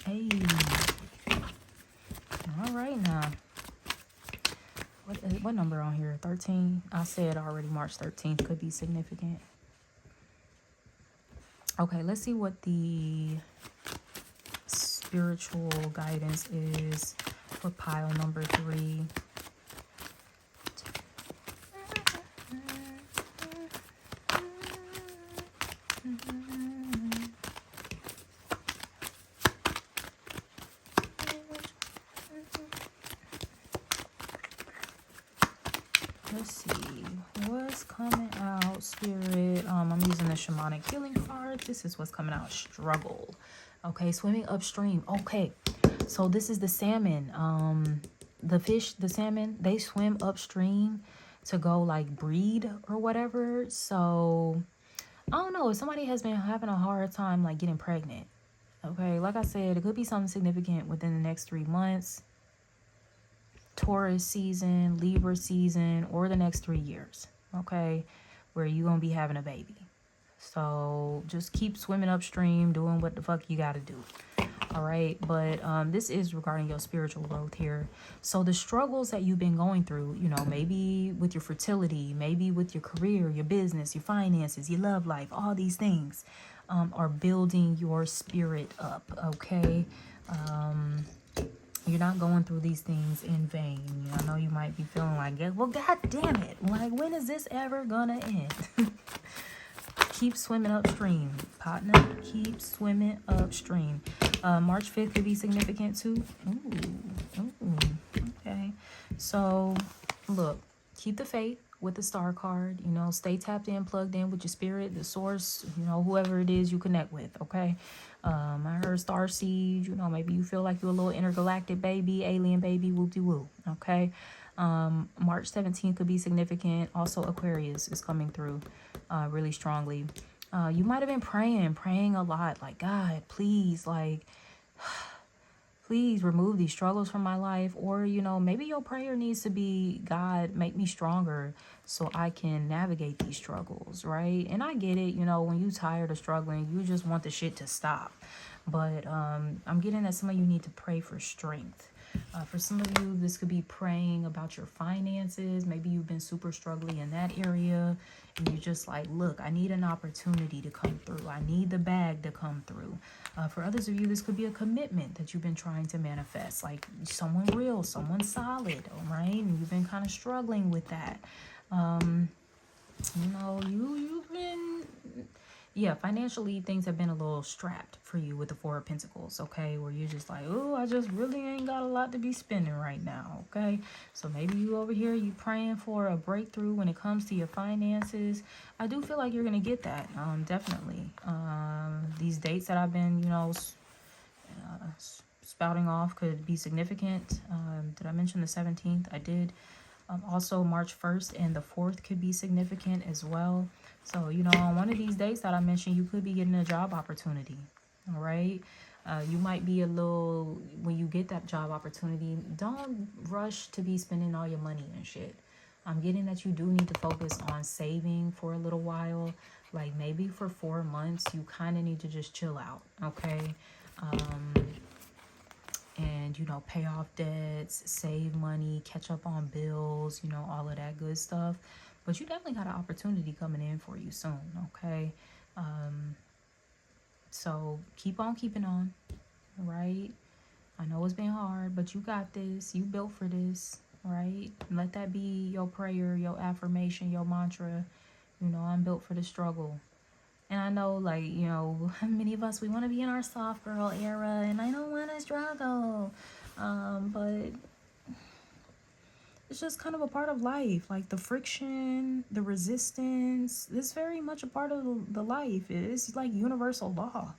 S1: Hey. All right now. What number on here? 13? I said already March 13th could be significant. Okay, let's see what the spiritual guidance is for pile number 3. Let's see what's coming out, spirit. I'm using the shamanic healing card. This is what's coming out. Struggle. Okay, swimming upstream. Okay, so this is the salmon. The fish, the salmon, they swim upstream to go like breed or whatever. So I don't know if somebody has been having a hard time like getting pregnant. Okay, like I said, it could be something significant within the next 3 months. Taurus season, Libra season, or the next 3 years, okay, where you gonna be having a baby. So just keep swimming upstream, doing what the fuck you gotta do. All right, but this is regarding your spiritual growth here. So the struggles that you've been going through, you know, maybe with your fertility, maybe with your career, your business, your finances, your love life, all these things are building your spirit up, okay? You're not going through these things in vain. I know you might be feeling like, well, God damn it. Like, when is this ever gonna end? Keep swimming upstream, partner. Keep swimming upstream. March 5th could be significant too. Ooh, okay. So, look, keep the faith with the star card. You know, stay tapped in, plugged in with your spirit, the source, you know, whoever it is you connect with, okay? I heard star seed, you know, maybe you feel like you're a little intergalactic baby, alien baby, whoop-de-woo, okay? March 17th could be significant. Also, Aquarius is coming through really strongly. You might have been praying a lot, like, God, please, like, please remove these struggles from my life. Or, you know, maybe your prayer needs to be, God, make me stronger so I can navigate these struggles, right? And I get it, you know, when you're tired of struggling, you just want the shit to stop. But I'm getting that some of you need to pray for strength. For some of you, this could be praying about your finances. Maybe you've been super struggling in that area. And you're just like, look, I need an opportunity to come through. I need the bag to come through. For others of you, this could be a commitment that you've been trying to manifest. Like someone real, someone solid, all right? And you've been kind of struggling with that. You know, yeah, financially things have been a little strapped for you with the Four of Pentacles, okay? Where you're just like, oh, I just really ain't got a lot to be spending right now, okay? So maybe you over here, you praying for a breakthrough when it comes to your finances. I do feel like you're gonna get that, definitely. These dates that I've been, spouting off could be significant. Did I mention the 17th? I did. Also, March 1st and the 4th could be significant as well. So, on one of these dates that I mentioned, you could be getting a job opportunity. All right. You might be a little, when you get that job opportunity, don't rush to be spending all your money and shit. I'm getting that you do need to focus on saving for a little while. Like maybe for 4 months, you kind of need to just chill out. Okay. And pay off debts, save money, catch up on bills, all of that good stuff. But you definitely got an opportunity coming in for you soon, okay? So keep on keeping on, right? I know it's been hard, but you got this. You built for this, right? Let that be your prayer, your affirmation, your mantra. I'm built for the struggle. And I know, like, many of us, we want to be in our soft girl era, and I don't want to struggle. But it's just kind of a part of life. Like the friction, the resistance, it's very much a part of the life. It's like universal law.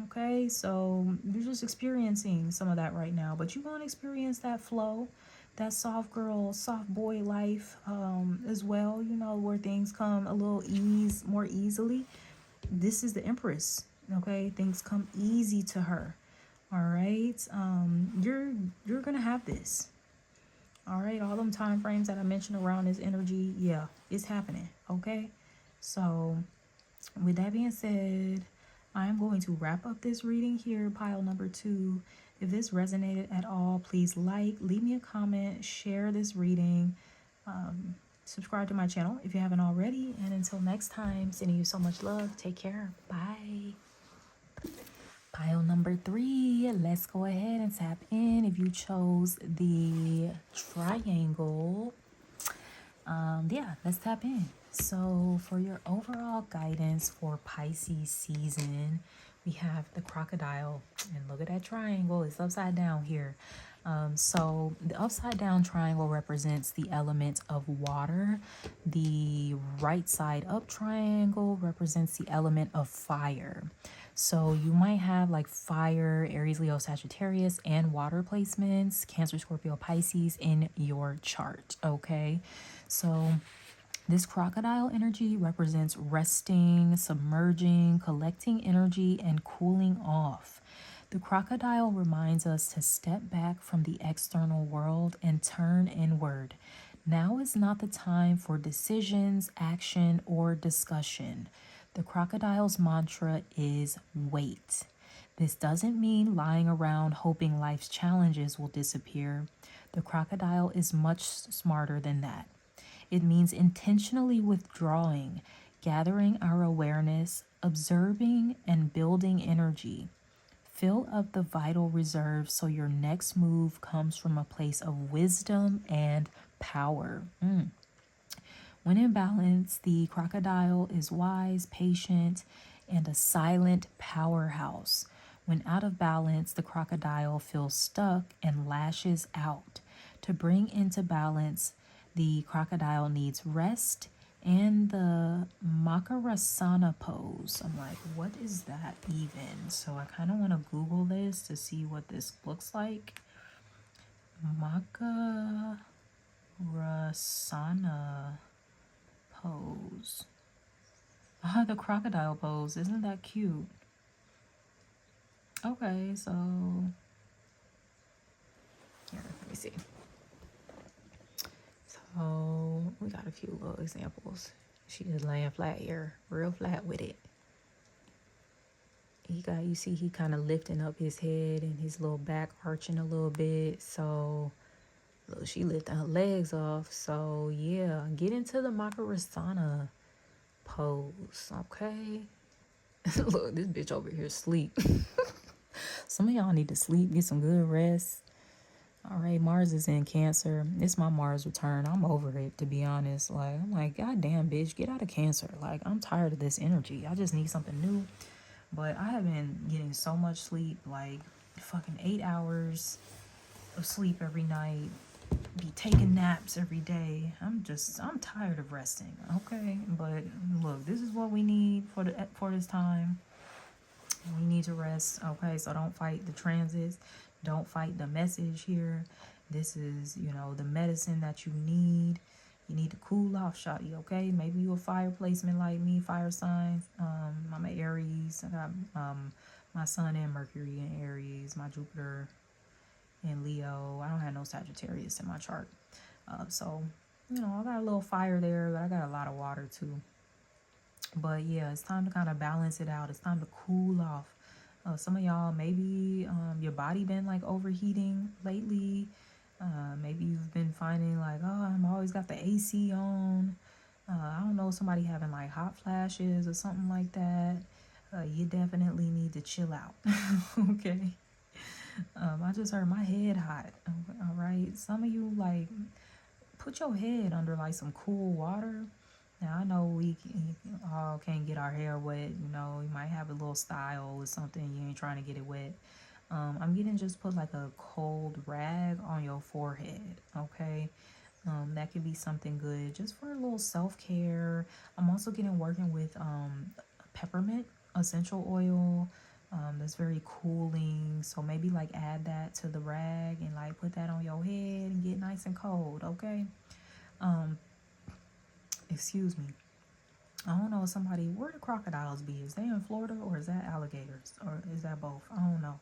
S1: Okay, so you're just experiencing some of that right now, but you're going to experience that flow, that soft girl, soft boy life as well, where things come a little more easily. This is the Empress, okay? Things come easy to her, all right? You're going to have this, all right? All them time frames that I mentioned around this energy, yeah, it's happening, okay? So with that being said, I'm going to wrap up this reading here, pile number 2. If this resonated at all, please leave me a comment, share this reading, subscribe to my channel if you haven't already. And until next time, sending you so much love. Take care. Bye. Pile number 3. Let's go ahead and tap in. If you chose the triangle, yeah, let's tap in. So for your overall guidance for Pisces season, we have the crocodile, and look at that triangle. It's upside down here. So the upside down triangle represents the element of water. The right side up triangle represents the element of fire. So you might have like fire, Aries, Leo, Sagittarius, and water placements, Cancer, Scorpio, Pisces in your chart. Okay, so this crocodile energy represents resting, submerging, collecting energy, and cooling off. The crocodile reminds us to step back from the external world and turn inward. Now is not the time for decisions, action, or discussion. The crocodile's mantra is wait. This doesn't mean lying around hoping life's challenges will disappear. The crocodile is much smarter than that. It means intentionally withdrawing, gathering our awareness, observing, and building energy. Fill up the vital reserve so your next move comes from a place of wisdom and power. When in balance, the crocodile is wise, patient, and a silent powerhouse. When out of balance, the crocodile feels stuck and lashes out. To bring into balance, the crocodile needs rest and the Makarasana pose. I'm like, what is that even? So I kind of want to Google this to see what this looks like. Makarasana pose. The crocodile pose. Isn't that cute? Okay, so here, let me see. So we got a few little examples. She just laying flat here, real flat with it. You see he kind of lifting up his head and his little back arching a little bit. So look, she lifting her legs off. So yeah, get into the Makarasana pose, okay? Look, this bitch over here sleep. Some of y'all need to sleep, get some good rest. All right, Mars is in Cancer. It's my Mars return. I'm over it, to be honest. Like, I'm like, God damn, bitch, get out of Cancer. Like, I'm tired of this energy. I just need something new. But I have been getting so much sleep, like fucking 8 hours of sleep every night. Be taking naps every day. I'm tired of resting. Okay, but look, this is what we need for this time. We need to rest. Okay, so don't fight the transits. Don't fight the message here. This is, the medicine that you need. You need to cool off, shawty, okay? Maybe you a fire placement like me, fire signs. I'm an Aries. I got my sun and Mercury in Aries, my Jupiter in Leo. I don't have no Sagittarius in my chart. So, I got a little fire there, but I got a lot of water too. But yeah, it's time to kind of balance it out. It's time to cool off. Some of y'all, maybe your body been like overheating lately. Maybe you've been finding like, oh, I'm always got the AC on. I don't know, somebody having like hot flashes or something like that. You definitely need to chill out. Okay. I just heard my head hot. All right. Some of you like put your head under like some cool water. Now, I know we all can't get our hair wet. You might have a little style or something. You ain't trying to get it wet. I'm getting just put like a cold rag on your forehead, okay? That could be something good just for a little self-care. I'm also working with peppermint essential oil. That's very cooling. So maybe like add that to the rag and like put that on your head and get nice and cold, okay? Excuse me. I don't know, where do crocodiles be? Is they in Florida or is that alligators? Or is that both? I don't know.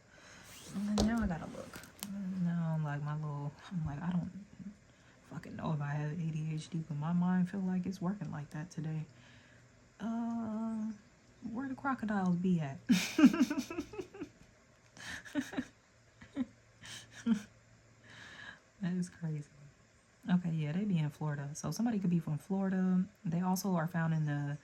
S1: Now I gotta look. Now I'm like I don't fucking know if I have ADHD, but my mind feel like it's working like that today. Where do crocodiles be at? That is crazy. Okay, yeah, they be in Florida. So somebody could be from Florida. They also are found in the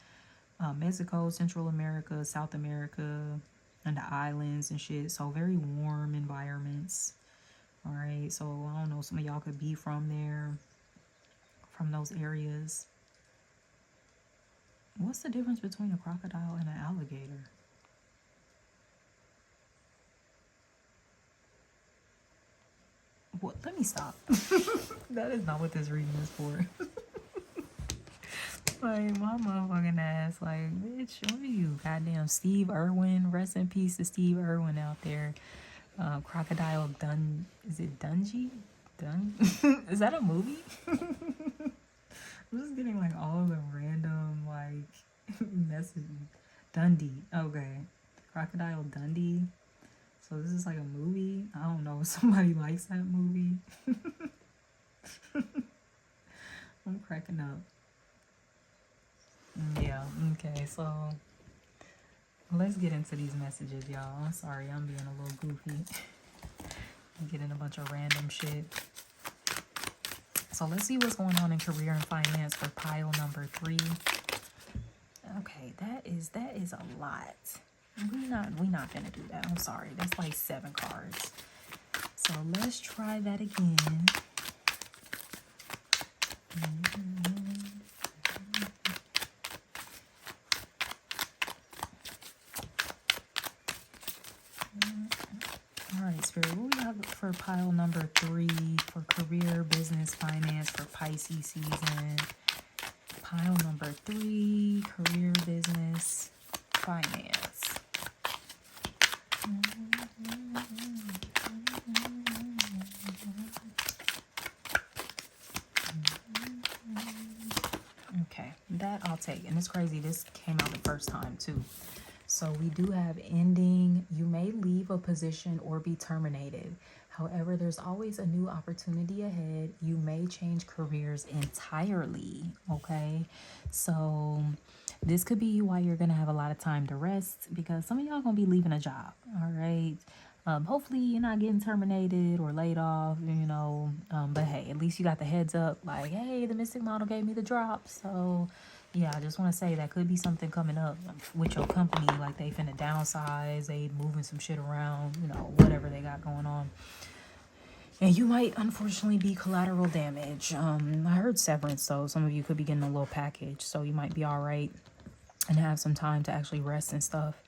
S1: Mexico, Central America, South America, and the islands and shit. So very warm environments. All right, so I don't know, some of y'all could be from there, from those areas. What's the difference between a crocodile and an alligator? What? Let me stop. That is not what this reading is for. Like, my motherfucking ass, like, bitch, what are you? Goddamn Steve Irwin. Rest in peace to Steve Irwin out there. Crocodile is it Dungy? Is that a movie? I'm just getting like all the random like messages. Dundee. Okay. Crocodile Dundee. So this is like a movie. I don't know if somebody likes that movie. I'm cracking up. Yeah, okay, so let's get into these messages, y'all. I'm sorry, I'm being a little goofy. I'm getting a bunch of random shit. So let's see what's going on in career and finance for pile number 3. Okay, that is a lot. We not gonna do that. I'm sorry. That's like 7 cards. So let's try that again. All right, Spirit, what we have for pile number 3 for career, business, finance for Pisces season? Pile number 3, career, business, finance. Okay, that I'll take. And it's crazy, this came out the first time too. So we do have ending. You may leave a position or be terminated. However, there's always a new opportunity ahead. You may change careers entirely, okay? So this could be why you're going to have a lot of time to rest, because some of y'all going to be leaving a job, all right? Hopefully you're not getting terminated or laid off, but hey, at least you got the heads up, like, hey, the Mystic Model gave me the drop. So yeah, I just want to say that could be something coming up with your company, like they finna downsize, they moving some shit around, whatever they got going on. And you might unfortunately be collateral damage. I heard severance, so some of you could be getting a little package, so you might be all right and have some time to actually rest and stuff.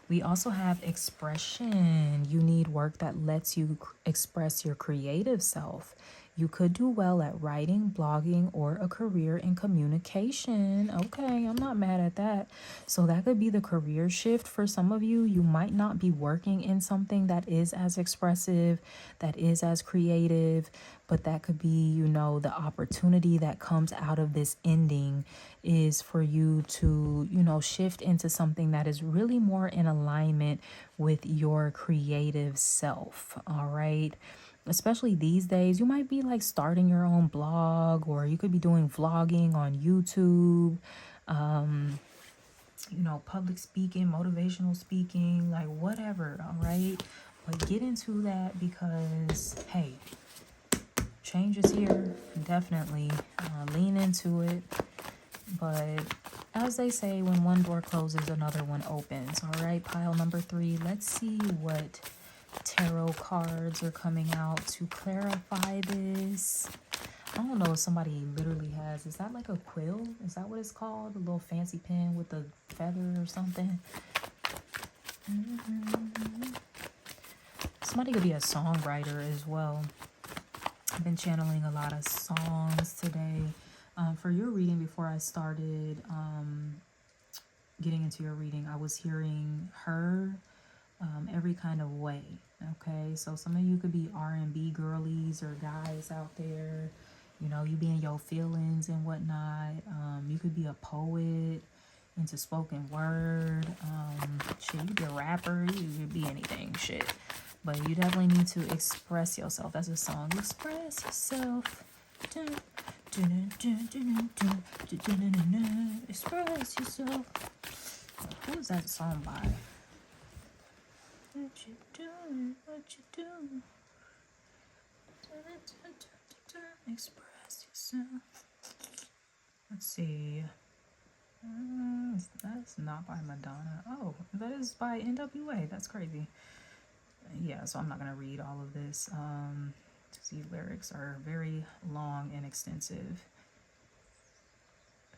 S1: We also have expression. You need work that lets you express your creative self. You could do well at writing, blogging, or a career in communication. Okay, I'm not mad at that. So that could be the career shift for some of you. You might not be working in something that is as expressive, that is as creative, but that could be, you know, the opportunity that comes out of this ending is for you to, you know, shift into something that is really more in alignment with your creative self. All right. Especially these days, you might be like starting your own blog, or you could be doing vlogging on YouTube, you know, public speaking, motivational speaking, like whatever. All right. But get into that because, hey, change is here. Definitely lean into it. But as they say, when one door closes, another one opens. All right, pile number 3. Let's see what tarot cards are coming out to clarify this. I don't know if somebody literally has, is that like a quill? Is that what it's called? A little fancy pen with a feather or something? Somebody could be a songwriter as well. I've been channeling a lot of songs today. For your reading, before I started getting into your reading, I was hearing her every kind of way. Okay, so some of you could be R&B girlies or guys out there. You know, you be in your feelings and whatnot. You could be a poet, into spoken word. Shit, you could be a rapper. You could be anything. Shit. But you definitely need to express yourself. That's a song. Express yourself. Express yourself. Who is that song by? What you doing? What you doing? Express yourself. Let's see. That's not by Madonna. Oh, that is by NWA. That's crazy. Yeah, so I'm not gonna read all of this. These lyrics are very long and extensive.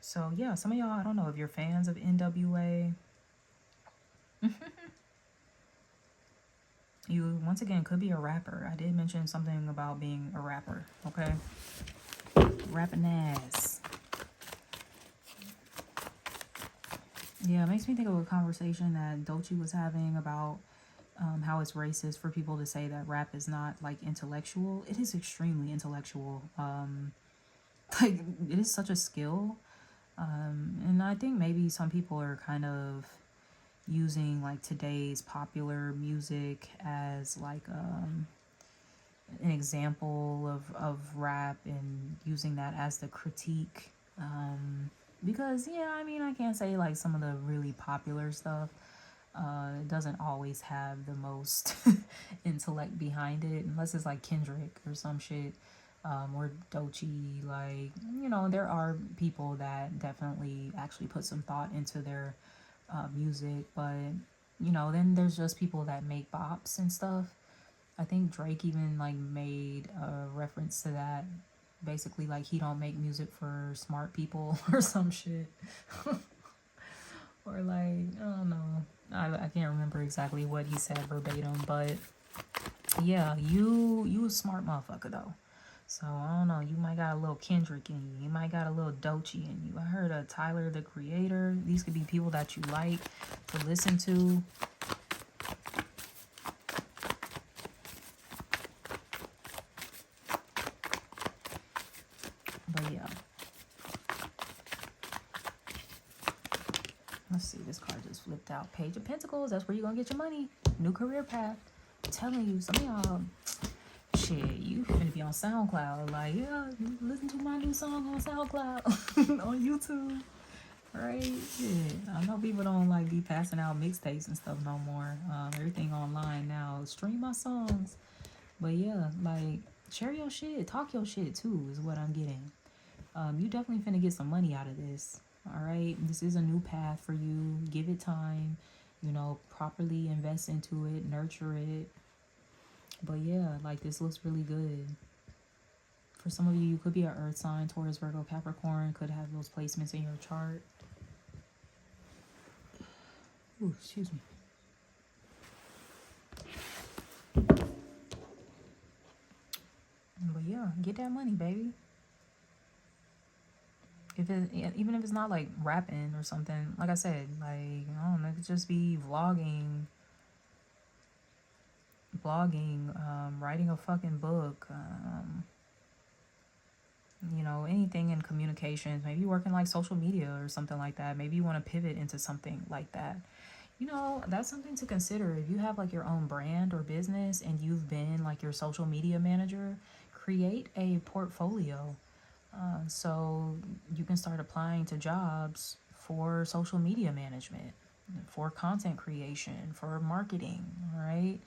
S1: So yeah, some of y'all, I don't know if you're fans of NWA. You once again could be a rapper. I did mention something about being a rapper. Okay, rapping ass. Yeah, it makes me think of a conversation that Doechii was having about how it's racist for people to say that rap is not like intellectual. It is extremely intellectual. Like it is such a skill. And I think maybe some people are kind of using like today's popular music as like an example of rap and using that as the critique. Because yeah, I mean, I can't say like some of the really popular stuff doesn't always have the most intellect behind it, unless it's like Kendrick or some shit, or Doechii. Like, you know, there are people that definitely actually put some thought into their music, but you know, then there's just people that make bops and stuff. I think Drake even like made a reference to that, basically like he don't make music for smart people or some shit. Or like, I don't know, I can't remember exactly what he said verbatim, but yeah, you a smart motherfucker though. So I don't know, you might got a little Kendrick in you, you might got a little Doechii in you. I heard of Tyler the Creator. These could be people that you like to listen to. But yeah, let's see, this card just flipped out. Page of Pentacles, that's where you're gonna get your money. New career path. I'm telling you, some of y'all, shit, you finna be on SoundCloud. Like, yeah, listen to my new song on SoundCloud. On YouTube. Right? Yeah. I know people don't like be passing out mixtapes and stuff no more. Everything online now. Stream my songs. But yeah, like, share your shit. Talk your shit too, is what I'm getting. You definitely finna get some money out of this. Alright? This is a new path for you. Give it time. You know, properly invest into it. Nurture it. But yeah, like this looks really good. For some of you, you could be an earth sign, Taurus, Virgo, Capricorn, could have those placements in your chart. Ooh, excuse me. But yeah, get that money, baby. If it, even if it's not like rapping or something, like I said, like I don't know, it could just be blogging, writing a fucking book, you know, anything in communications. Maybe you're working like social media or something like that. Maybe you want to pivot into something like that. You know, that's something to consider. If you have like your own brand or business and you've been like your social media manager, create a portfolio. So you can start applying to jobs for social media management, for content creation, for marketing, right?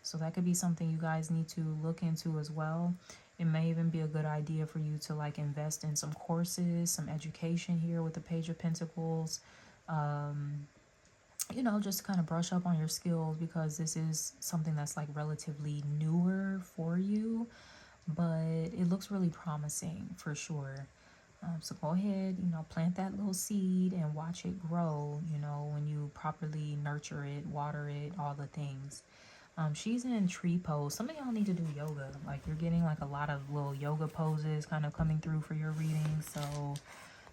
S1: So that could be something you guys need to look into as well. It may even be a good idea for you to like invest in some courses, some education here with the Page of Pentacles. You know, just to kind of brush up on your skills, because this is something that's like relatively newer for you, but it looks really promising for sure. So go ahead, you know, plant that little seed and watch it grow, you know, when you properly nurture it, water it, all the things. She's in tree pose. Some of y'all need to do yoga. Like you're getting like a lot of little yoga poses kind of coming through for your reading. So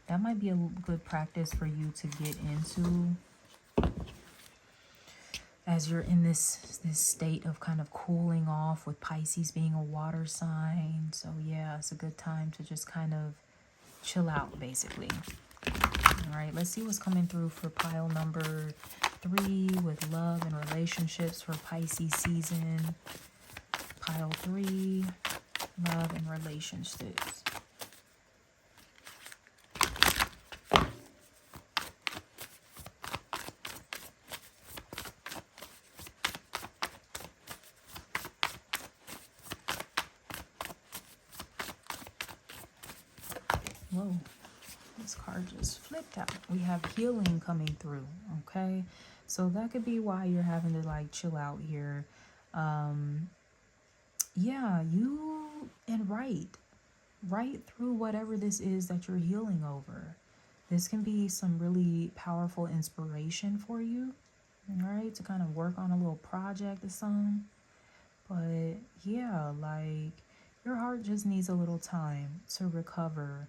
S1: that might be a good practice for you to get into as you're in this state of kind of cooling off, with Pisces being a water sign. So yeah, it's a good time to just kind of chill out, basically. All right, let's see what's coming through for pile number 3 with love and relationships for Pisces season. Pile 3, love and relationships. Whoa, this card just flipped out. We have healing coming through, okay? So that could be why you're having to like chill out here. Yeah, you and write through whatever this is that you're healing over. This can be some really powerful inspiration for you, all right, to kind of work on a little project or something. But yeah, like your heart just needs a little time to recover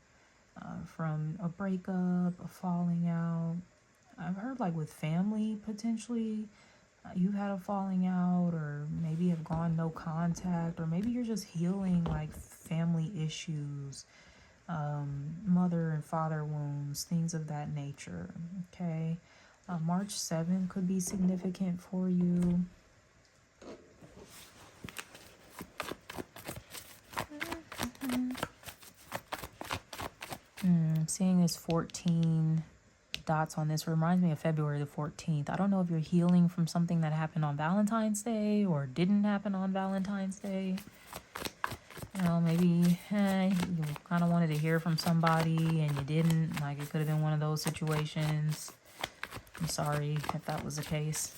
S1: from a breakup, a falling out. I've heard like with family potentially. You've had a falling out, or maybe have gone no contact, or maybe you're just healing like family issues, mother and father wounds, things of that nature. Okay, March 7th could be significant for you. Seeing this 14 dots on this reminds me of February the 14th. I don't know if you're healing from something that happened on Valentine's Day or didn't happen on Valentine's Day. You know, maybe you kind of wanted to hear from somebody and you didn't. Like it could have been one of those situations. I'm sorry if that was the case.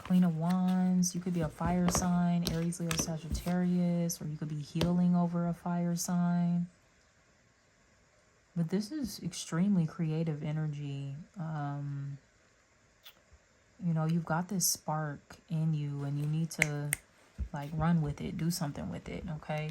S1: Queen of Wands. You could be a fire sign, Aries, Leo, Sagittarius, or you could be healing over a fire sign. But this is extremely creative energy. You know, you've got this spark in you and you need to like run with it, do something with it, okay?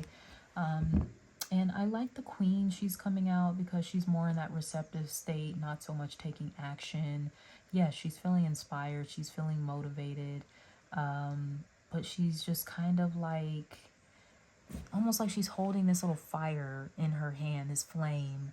S1: And I like the Queen. She's coming out because she's more in that receptive state, not so much taking action. Yes, she's feeling inspired, she's feeling motivated, but she's just kind of like, almost like she's holding this little fire in her hand, this flame,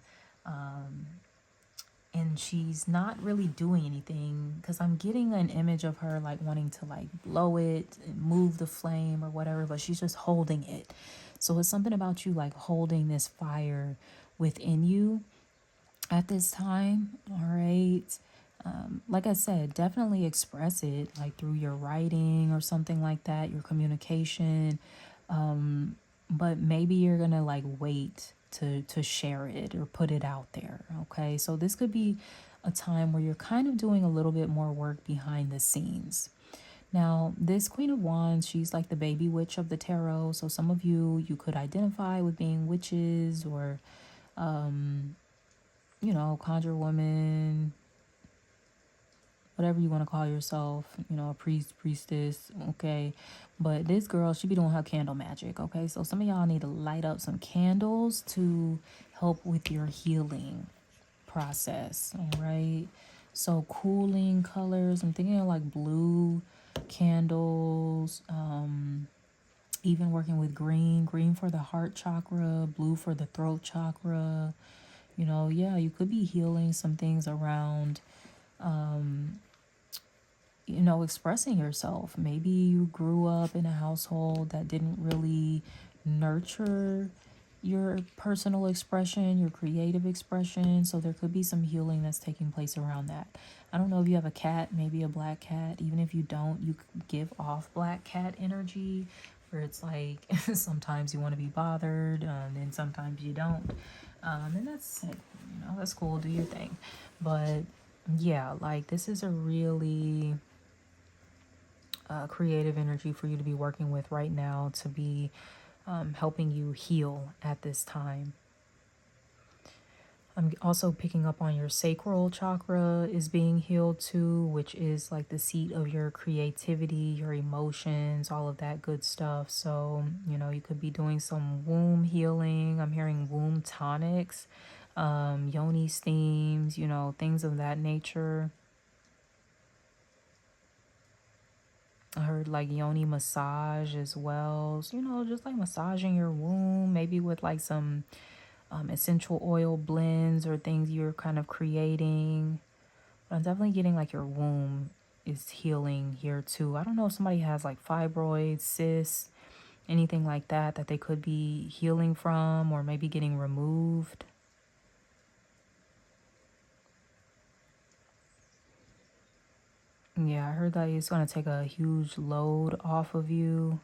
S1: and she's not really doing anything, because I'm getting an image of her like wanting to like blow it and move the flame or whatever, but she's just holding it. So it's something about you like holding this fire within you at this time, all right? Like I said, definitely express it like through your writing or something like that, your communication. But maybe you're gonna like wait to share it or put it out there, okay? So this could be a time where you're kind of doing a little bit more work behind the scenes. Now, this Queen of Wands, she's like the baby witch of the tarot. So some of you could identify with being witches or, you know, conjure woman, whatever you want to call yourself, you know, a priest, priestess, okay? But this girl, she be doing her candle magic, okay? So some of y'all need to light up some candles to help with your healing process, all right? So cooling colors, I'm thinking of like blue candles, even working with green for the heart chakra, blue for the throat chakra. You know, yeah, you could be healing some things around, you know, expressing yourself. Maybe you grew up in a household that didn't really nurture your personal expression, your creative expression. So there could be some healing that's taking place around that. I don't know if you have a cat, maybe a black cat. Even if you don't, you give off black cat energy where it's like sometimes you want to be bothered, and sometimes you don't. And that's, you know, that's cool. Do your thing. But yeah, like this is a really creative energy for you to be working with right now to be helping you heal at this time. I'm also picking up on your sacral chakra is being healed too, which is like the seat of your creativity, your emotions, all of that good stuff. So, you know, you could be doing some womb healing. I'm hearing womb tonics, yoni steams, you know, things of that nature. I heard like yoni massage as well. So, you know, just like massaging your womb, maybe with like some essential oil blends or things you're kind of creating. But I'm definitely getting like your womb is healing here too. I don't know if somebody has like fibroids, cysts, anything like that that they could be healing from or maybe getting removed. Yeah, I heard that it's going to take a huge load off of you.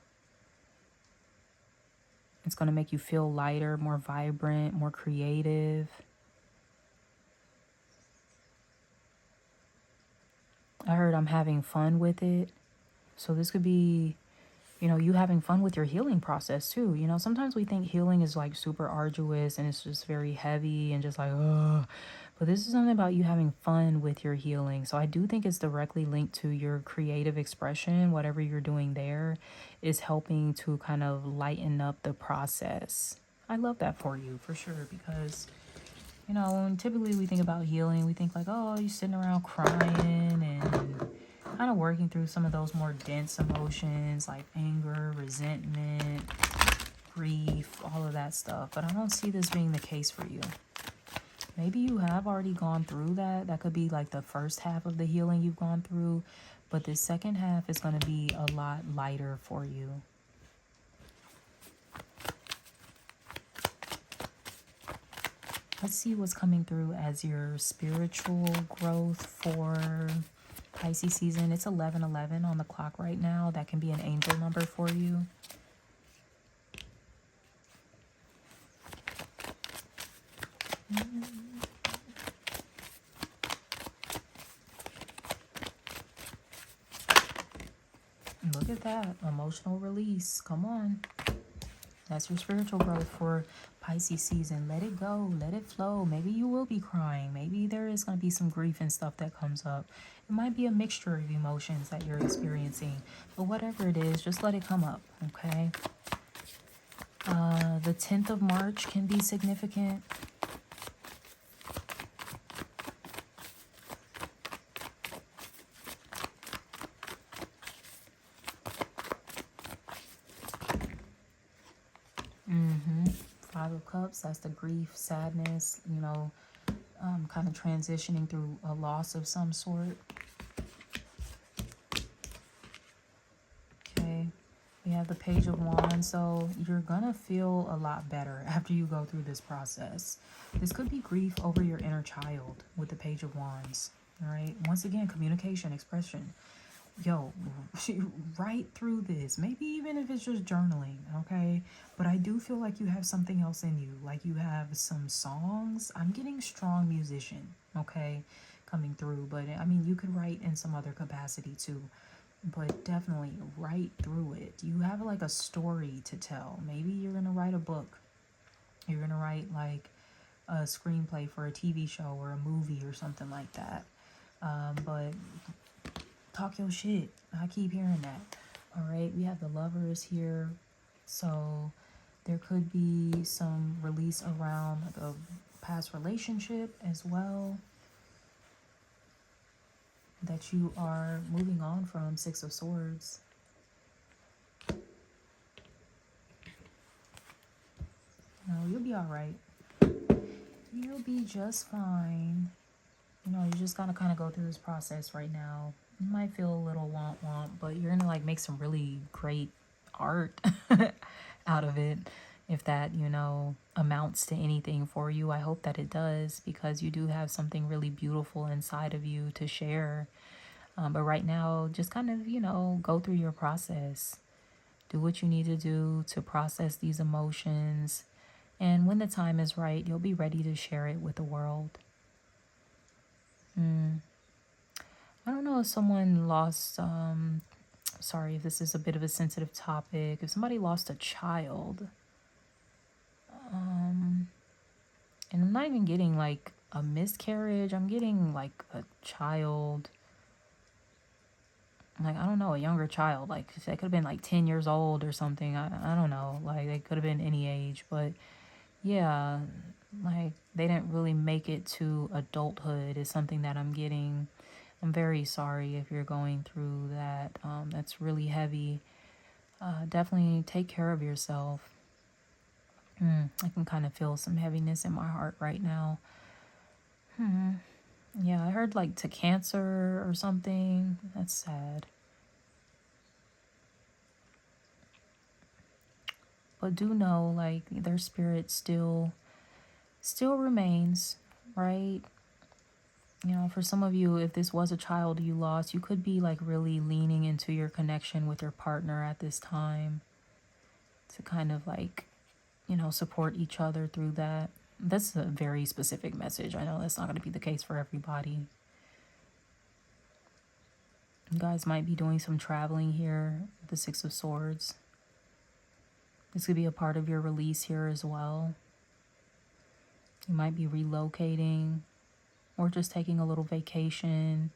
S1: It's going to make you feel lighter, more vibrant, more creative. I heard I'm having fun with it. So this could be, you know, you having fun with your healing process too. You know, sometimes we think healing is like super arduous and it's just very heavy and just like, oh. But this is something about you having fun with your healing. So I do think it's directly linked to your creative expression. Whatever you're doing there is helping to kind of lighten up the process. I love that for you for sure because, you know, when typically we think about healing, we think like, oh, you're sitting around crying and kind of working through some of those more dense emotions like anger, resentment, grief, all of that stuff. But I don't see this being the case for you. Maybe you have already gone through that. That could be like the first half of the healing you've gone through. But the second half is going to be a lot lighter for you. Let's see what's coming through as your spiritual growth for Pisces season. It's 11:11 on the clock right now. That can be an angel number for you. Look at that. Emotional release. Come on. That's your spiritual growth for Pisces season. Let it go. Let it flow. Maybe you will be crying. Maybe there is going to be some grief and stuff that comes up. It might be a mixture of emotions that you're experiencing. But whatever it is, just let it come up, okay? The 10th of March can be significant. Five of Cups, that's the grief, sadness, you know, kind of transitioning through a loss of some sort. Okay, we have the Page of Wands, so you're gonna feel a lot better after you go through this process. This could be grief over your inner child with the Page of Wands, all right? Once again, communication, expression. Yo, write through this, maybe even if it's just journaling, okay? But I do feel like you have something else in you, like you have some songs. I'm getting strong musician, okay, coming through. But I mean, you could write in some other capacity too. but definitely write through it. You have like a story to tell. Maybe you're gonna write a book. You're gonna write like a screenplay for a TV show or a movie or something like that. But talk your shit. I keep hearing that. All right, we have the Lovers here. So there could be some release around like a past relationship as well that you are moving on from. Six of Swords. No, you'll be all right. You'll be just fine. You know, you just gotta kind of go through this process right now. You might feel a little womp, but you're gonna like make some really great art out of it. If that, you know, amounts to anything for you, I hope that it does, because you do have something really beautiful inside of you to share. But right now, just kind of, you know, go through your process. Do what you need to do to process these emotions. And when the time is right, you'll be ready to share it with the world. I don't know if someone lost, sorry if this is a bit of a sensitive topic. If somebody lost a child, and I'm not even getting like a miscarriage, I'm getting like a child, like, I don't know, a younger child, like they could have been like 10 years old or something. I don't know, like they could have been any age, but yeah, like they didn't really make it to adulthood is something that I'm getting. I'm very sorry if you're going through that. That's really heavy. Definitely take care of yourself. I can kind of feel some heaviness in my heart right now. Yeah, I heard like to cancer or something. That's sad. But do know, like, their spirit still remains, right? You know, for some of you, if this was a child you lost, you could be like really leaning into your connection with your partner at this time to kind of like, you know, support each other through that. That's a very specific message. I know that's not going to be the case for everybody. You guys might be doing some traveling here, the Six of Swords. This could be a part of your release here as well. You might be relocating or just taking a little vacation,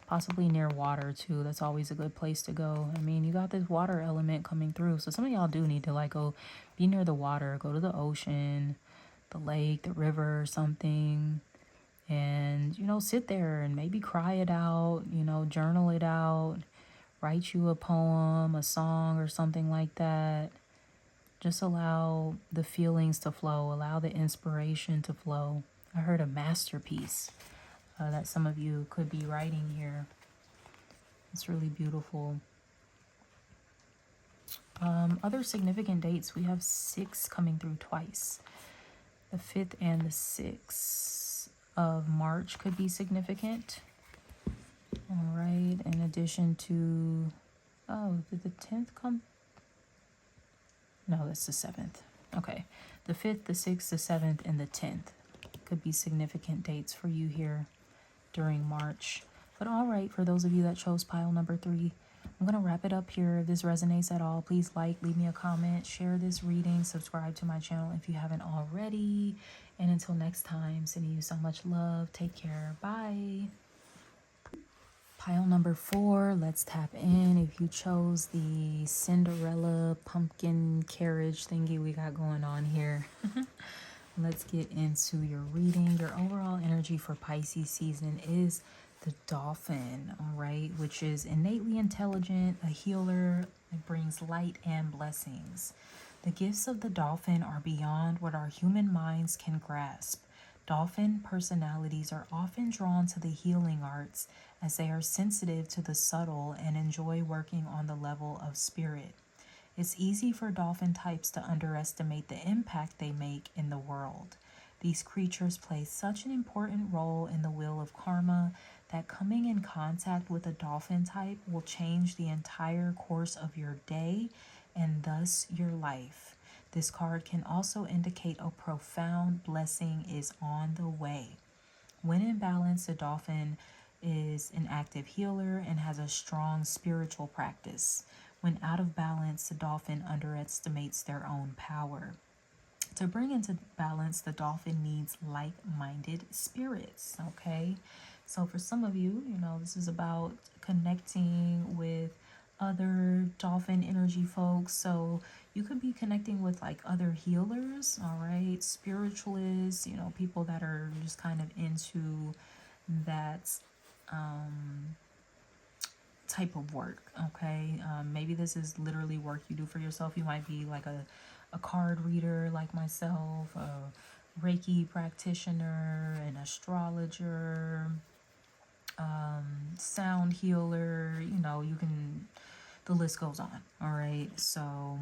S1: possibly near water too. That's always a good place to go. I mean, you got this water element coming through, so some of y'all do need to like go be near the water, go to the ocean, the lake, the river or something, and, you know, sit there and maybe cry it out, you know, journal it out, write you a poem, a song or something like that. Just allow the feelings to flow, allow the inspiration to flow. I heard a masterpiece that some of you could be writing here. It's really beautiful. Other significant dates, we have 6 coming through twice. The 5th and the 6th of March could be significant. All right, in addition to, oh, did the 10th come? No, that's the 7th. Okay, the 5th, the 6th, the 7th, and the 10th could be significant dates for you here during March. But all right, for those of you that chose pile number 3, I'm going to wrap it up here. If this resonates at all, please like, leave me a comment, share this reading, subscribe to my channel if you haven't already. And until next time, sending you so much love. Take care. Bye. Pile number 4, let's tap in. If you chose the Cinderella pumpkin carriage thingy we got going on here, let's get into your reading. Your overall energy for Pisces season is the Dolphin, all right, which is innately intelligent, a healer. It brings light and blessings. The gifts of the Dolphin are beyond what our human minds can grasp. Dolphin personalities are often drawn to the healing arts as they are sensitive to the subtle and enjoy working on the level of spirit. It's easy for dolphin types to underestimate the impact they make in the world. These creatures play such an important role in the wheel of karma that coming in contact with a dolphin type will change the entire course of your day and thus your life. This card can also indicate a profound blessing is on the way. When in balance, the dolphin is an active healer and has a strong spiritual practice. When out of balance, the dolphin underestimates their own power. To bring into balance, the dolphin needs like-minded spirits, okay? So for some of you, this is about connecting with other dolphin energy folks. So you could be connecting with like other healers, all right? Spiritualists, people that are just kind of into that type of work, okay? Maybe this is literally work you do for yourself. You might be like a card reader like myself, a Reiki practitioner, an astrologer, sound healer, you can, the list goes on, all right? So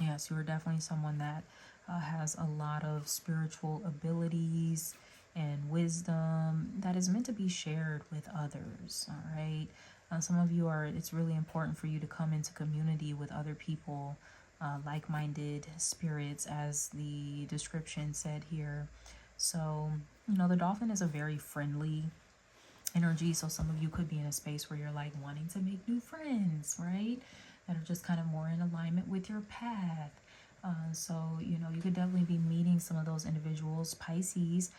S1: yes, you're definitely someone that has a lot of spiritual abilities and wisdom that is meant to be shared with others, all right? Some of you it's really important for you to come into community with other people, like-minded spirits, as the description said here. So, the dolphin is a very friendly energy. So some of you could be in a space where you're like wanting to make new friends, right? That are just kind of more in alignment with your path. So, you could definitely be meeting some of those individuals. Pisces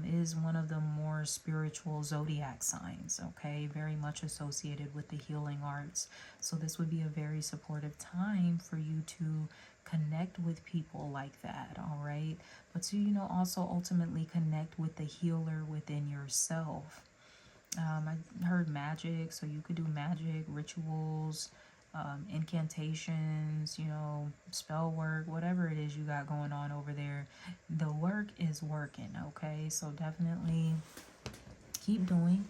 S1: is one of the more spiritual zodiac signs, okay? Very much associated with the healing arts. So this would be a very supportive time for you to connect with people like that, all right? But to, also ultimately connect with the healer within yourself. I heard magic, so you could do magic, rituals, incantations, spell work, whatever it is you got going on over there. The work is working, okay? So definitely keep doing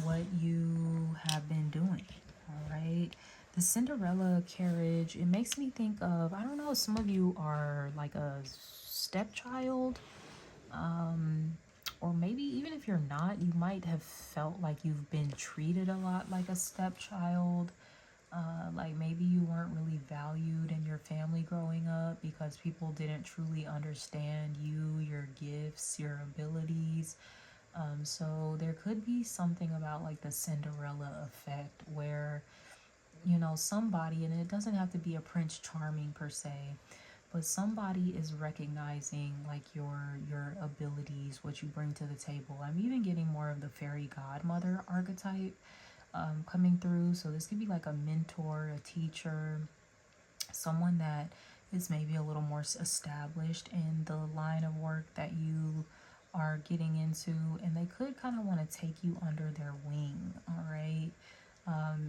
S1: what you have been doing, all right? The Cinderella carriage, it makes me think of, I don't know, some of you are like a stepchild, or maybe even if you're not, you might have felt like you've been treated a lot like a stepchild. Like maybe you weren't really valued in your family growing up because people didn't truly understand you, your gifts, your abilities. So there could be something about like the Cinderella effect where, somebody, and it doesn't have to be a Prince Charming per se, but somebody is recognizing like your abilities, what you bring to the table. I'm even getting more of the fairy godmother archetype coming through. So this could be like a mentor, a teacher, someone that is maybe a little more established in the line of work that you are getting into, and they could kind of want to take you under their wing, all right,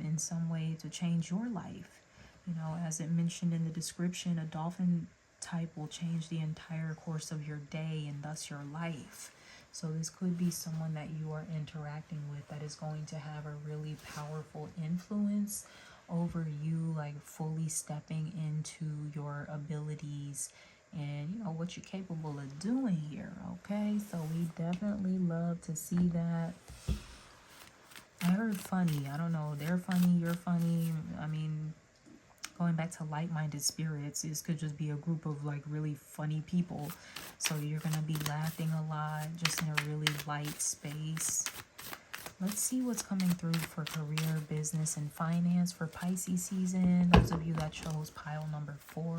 S1: in some way to change your life. As it mentioned in the description, a dolphin type will change the entire course of your day and thus your life. So this could be someone that you are interacting with that is going to have a really powerful influence over you, like fully stepping into your abilities and what you're capable of doing here, okay? So we definitely love to see that. I heard funny. I don't know. They're funny. You're funny. I mean, going back to like-minded spirits, this could just be a group of like really funny people. So you're going to be laughing a lot, just in a really light space. Let's see what's coming through for career, business, and finance for Pisces season. Those of you that chose pile number 4.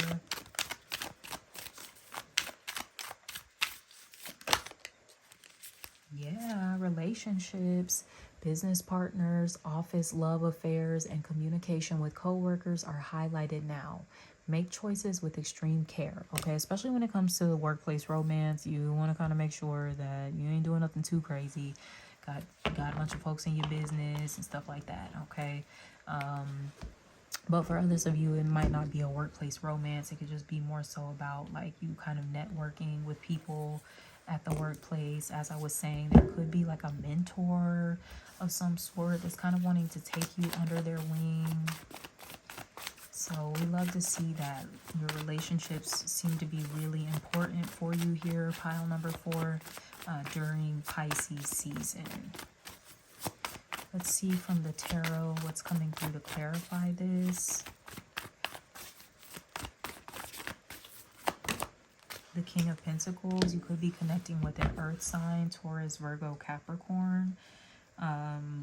S1: Yeah, relationships, business partners, office love affairs, and communication with coworkers are highlighted now. Make choices with extreme care, okay? Especially when it comes to workplace romance, you want to kind of make sure that you ain't doing nothing too crazy. Got a bunch of folks in your business and stuff like that, okay? But for others of you, it might not be a workplace romance. It could just be more so about like you kind of networking with people at the workplace. As I was saying, there could be like a mentor of some sort that's kind of wanting to take you under their wing. So we love to see that your relationships seem to be really important for you here, pile number 4, during Pisces season. Let's see from the tarot what's coming through to clarify this. The King of Pentacles, you could be connecting with an earth sign, Taurus, Virgo, Capricorn. that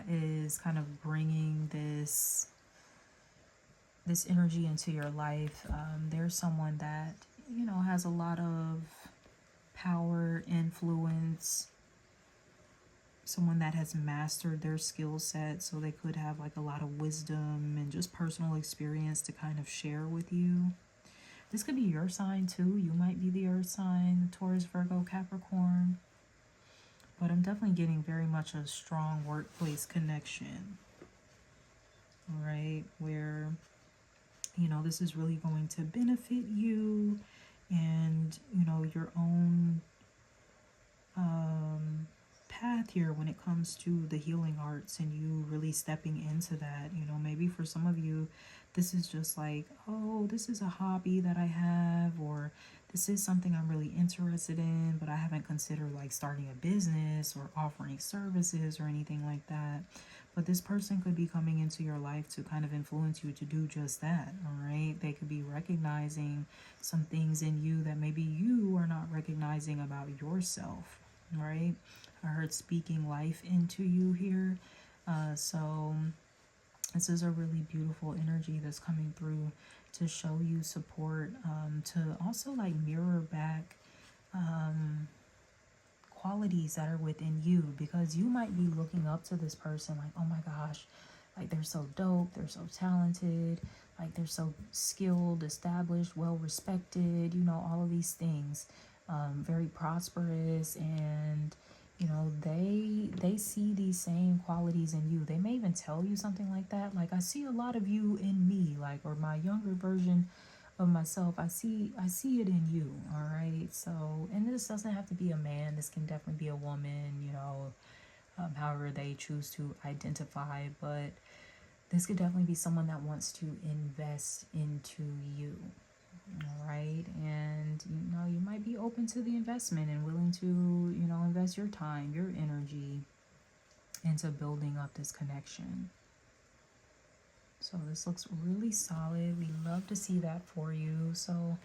S1: is kind of bringing this energy into your life. There's someone that, you know, has a lot of power, influence, someone that has mastered their skill set, so they could have like a lot of wisdom and just personal experience to kind of share with you. This could be your sign too. You might be the earth sign, Taurus, Virgo, Capricorn. But I'm definitely getting very much a strong workplace connection. All right, where, you know, this is really going to benefit you and, you know, your own path here when it comes to the healing arts, and you really stepping into that. You know, maybe for some of you, this is just like, oh, this is a hobby that I have, or this is something I'm really interested in, but I haven't considered like starting a business or offering services or anything like that. But this person could be coming into your life to kind of influence you to do just that, all right? They could be recognizing some things in you that maybe you are not recognizing about yourself, right? I heard speaking life into you here. So this is a really beautiful energy that's coming through to show you support, to also like mirror back qualities that are within you, because you might be looking up to this person like, oh my gosh, like they're so dope, they're so talented, like they're so skilled, established, well respected, you know, all of these things, very prosperous, and you know, they see these same qualities in you. They may even tell you something like that, like, I see a lot of you in me, like, or my younger version of myself, I see it in you. All right, so, and this doesn't have to be a man, this can definitely be a woman, you know, however they choose to identify, but this could definitely be someone that wants to invest into you. All right, and you know, you might be open to the investment and willing to, you know, invest your time, your energy into building up this connection. So this looks really solid. We love to see that for you. So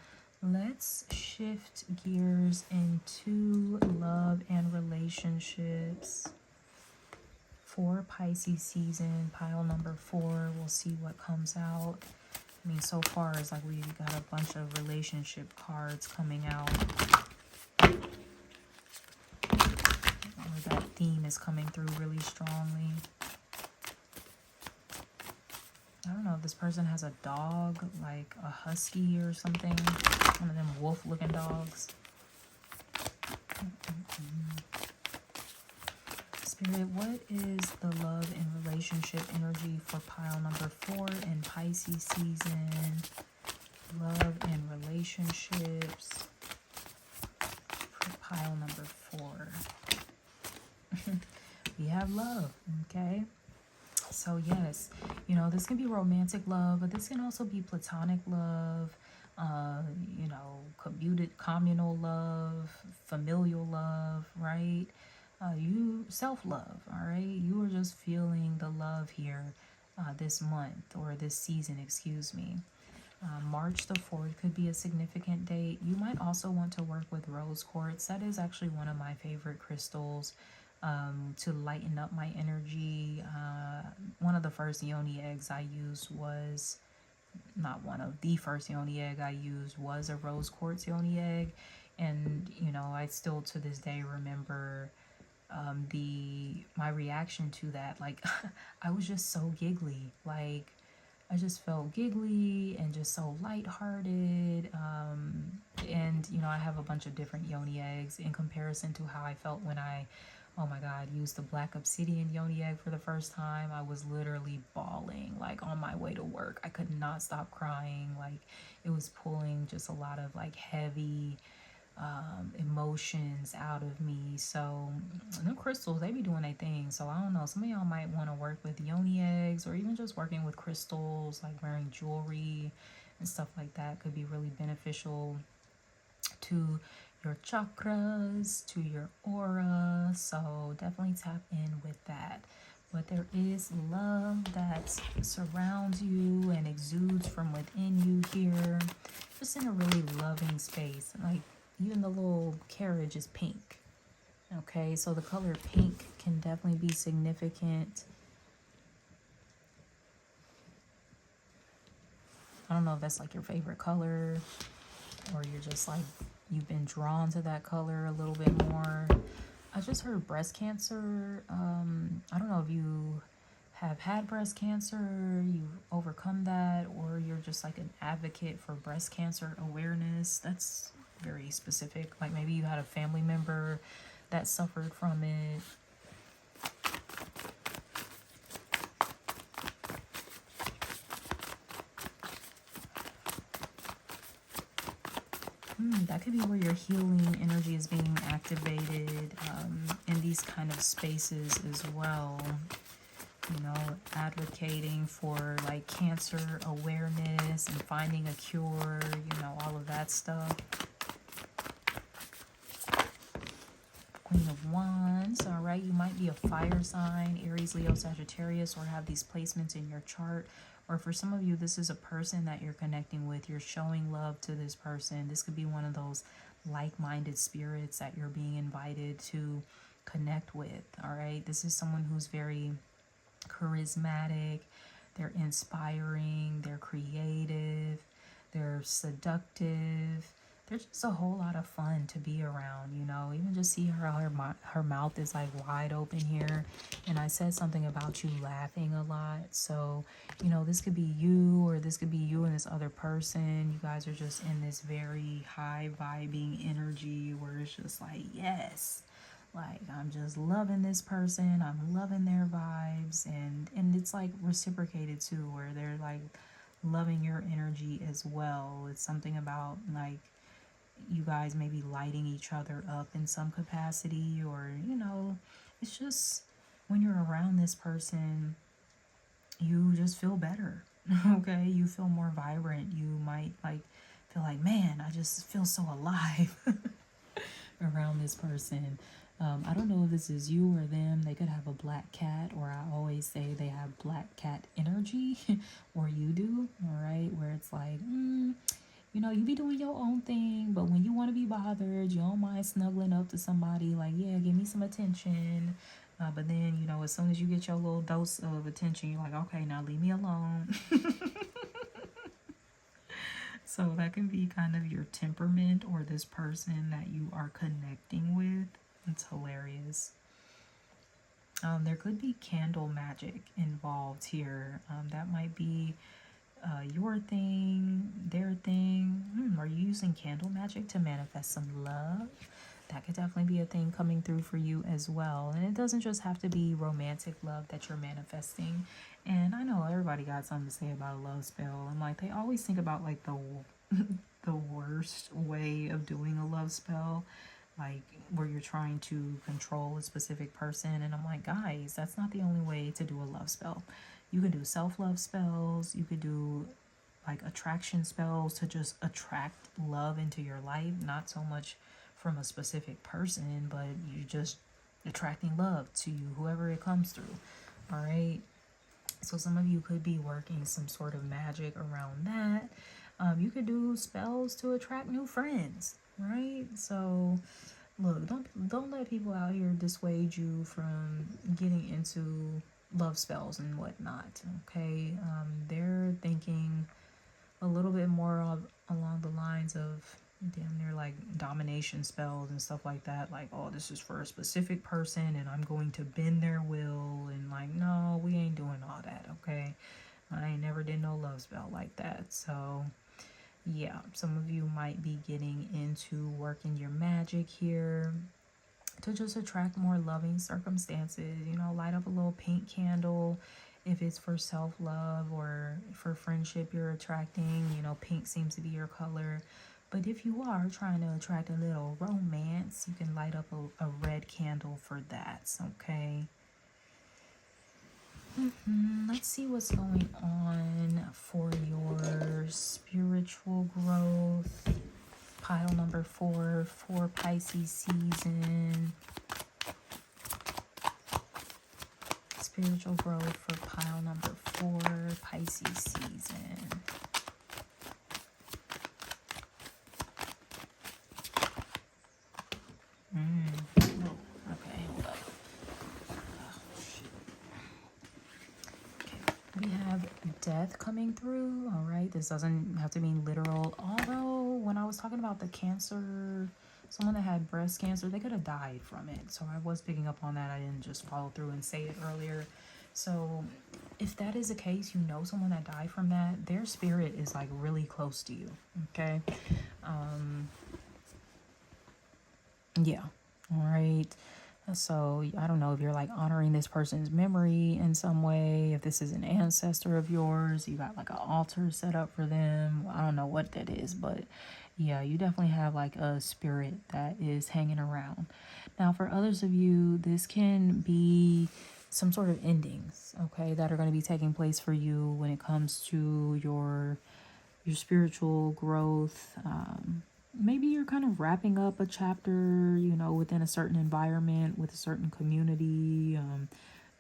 S1: let's shift gears into love and relationships for Pisces season. Pile number 4. We'll see what comes out. I mean, so far it's like we've got a bunch of relationship cards coming out. That theme is coming through really strongly. I don't know if this person has a dog, like a husky or something. One of them wolf-looking dogs. Spirit, what is the love and relationship energy for pile number 4 in Pisces season? Love and relationships for pile number 4. We have love, okay? So yes, you know, this can be romantic love, but this can also be platonic love, you know, communal love, familial love, right? You self-love, all right? You are just feeling the love here this month, or this season, excuse me. March the 4th could be a significant date. You might also want to work with rose quartz. That is actually one of my favorite crystals to lighten up my energy. One of the first yoni eggs I used was, not one of, the first yoni egg I used was a rose quartz yoni egg. And, you know, I still to this day remember my reaction to that. Like, I was just so giggly. Like, I just felt giggly and just so lighthearted. And, you know, I have a bunch of different yoni eggs in comparison to how I felt when I, oh my God, used the black obsidian yoni egg for the first time. I was literally bawling, like, on my way to work. I could not stop crying. Like, it was pulling just a lot of, like, heavy emotions out of me. So the crystals, they be doing their thing. So I don't know, some of y'all might want to work with yoni eggs, or even just working with crystals, like wearing jewelry and stuff like that could be really beneficial to your chakras, to your aura. So definitely tap in with that. But there is love that surrounds you and exudes from within you here, just in a really loving space. Like, even the little carriage is pink. Okay, so the color pink can definitely be significant. I don't know if that's like your favorite color, or you're just like, you've been drawn to that color a little bit more. I just heard breast cancer. I don't know if you have had breast cancer, you've overcome that, or you're just like an advocate for breast cancer awareness. That's very specific. Like maybe you had a family member that suffered from it. That could be where your healing energy is being activated in these kind of spaces as well. You know, advocating for like cancer awareness and finding a cure, you know, all of that stuff. Queen of Wands, all right, you might be a fire sign, Aries, Leo, Sagittarius, or have these placements in your chart. Or for some of you, this is a person that you're connecting with. You're showing love to this person. This could be one of those like-minded spirits that you're being invited to connect with, all right? This is someone who's very charismatic. They're inspiring. They're creative. They're seductive. They're just a whole lot of fun to be around, you know. Even just see her mouth is like wide open here. And I said something about you laughing a lot. So, you know, this could be you, or this could be you and this other person. You guys are just in this very high vibing energy where it's just like, yes, like I'm just loving this person. I'm loving their vibes. And it's like reciprocated too, where they're like loving your energy as well. It's something about like you guys may be lighting each other up in some capacity, or you know, it's just when you're around this person you just feel better. Okay, you feel more vibrant. You might like feel like, man, I just feel so alive around this person. I don't know if this is you or them. They could have a black cat, or I always say they have black cat energy, or you do, all right, where it's like, you know, you be doing your own thing, but when you want to be bothered, you don't mind snuggling up to somebody like, yeah, give me some attention. But then, you know, as soon as you get your little dose of attention, you're like, okay, now leave me alone. So that can be kind of your temperament, or this person that you are connecting with. It's hilarious. There could be candle magic involved here. That might be your thing, their thing. Are you using candle magic to manifest some love? That could definitely be a thing coming through for you as well. And it doesn't just have to be romantic love that you're manifesting. And I know everybody got something to say about a love spell. And like they always think about like the the worst way of doing a love spell, like where you're trying to control a specific person. And I'm like, guys, that's not the only way to do a love spell. You could do self-love spells. You could do like attraction spells to just attract love into your life. Not so much from a specific person, but you just attracting love to you, whoever it comes through. All right. So some of you could be working some sort of magic around that. You could do spells to attract new friends, right? So look, don't let people out here dissuade you from getting into love spells and whatnot. Okay, they're thinking a little bit more along the lines of damn near like domination spells and stuff like that. Like, oh, this is for a specific person and I'm going to bend their will. And like, no, we ain't doing all that. Okay, I ain't never did no love spell like that. So yeah, some of you might be getting into working your magic here to just attract more loving circumstances. You know, light up a little pink candle if it's for self-love, or for friendship you're attracting. You know, pink seems to be your color. But if you are trying to attract a little romance, you can light up a red candle for that, okay? Let's see what's going on for your spiritual growth. Pile number 4 for Pisces season. Spiritual growth for pile number 4, Pisces season. Oh, We have death coming through. All right, this doesn't have to mean literal. Although when I was talking about the cancer, someone that had breast cancer, they could have died from it. So I was picking up on that. I didn't just follow through and say it earlier. So if that is the case, you know someone that died from that, their spirit is like really close to you. Okay. Yeah. All right. So I don't know if you're like honoring this person's memory in some way, if this is an ancestor of yours, you got like an altar set up for them. I don't know what that is, but yeah, you definitely have like a spirit that is hanging around. Now, for others of you, this can be some sort of endings, okay, that are going to be taking place for you when it comes to your spiritual growth. Maybe you're kind of wrapping up a chapter, you know, within a certain environment, with a certain community.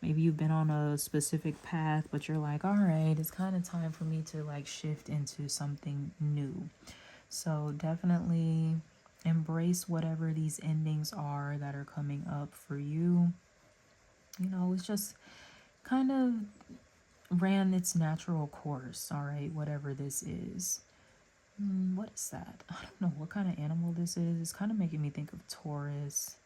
S1: Maybe you've been on a specific path, but you're like, all right, it's kind of time for me to like shift into something new. So definitely embrace whatever these endings are that are coming up for you. You know, it's just kind of ran its natural course, all right, whatever this is. What is that? I don't know what kind of animal this is. It's kind of making me think of Taurus.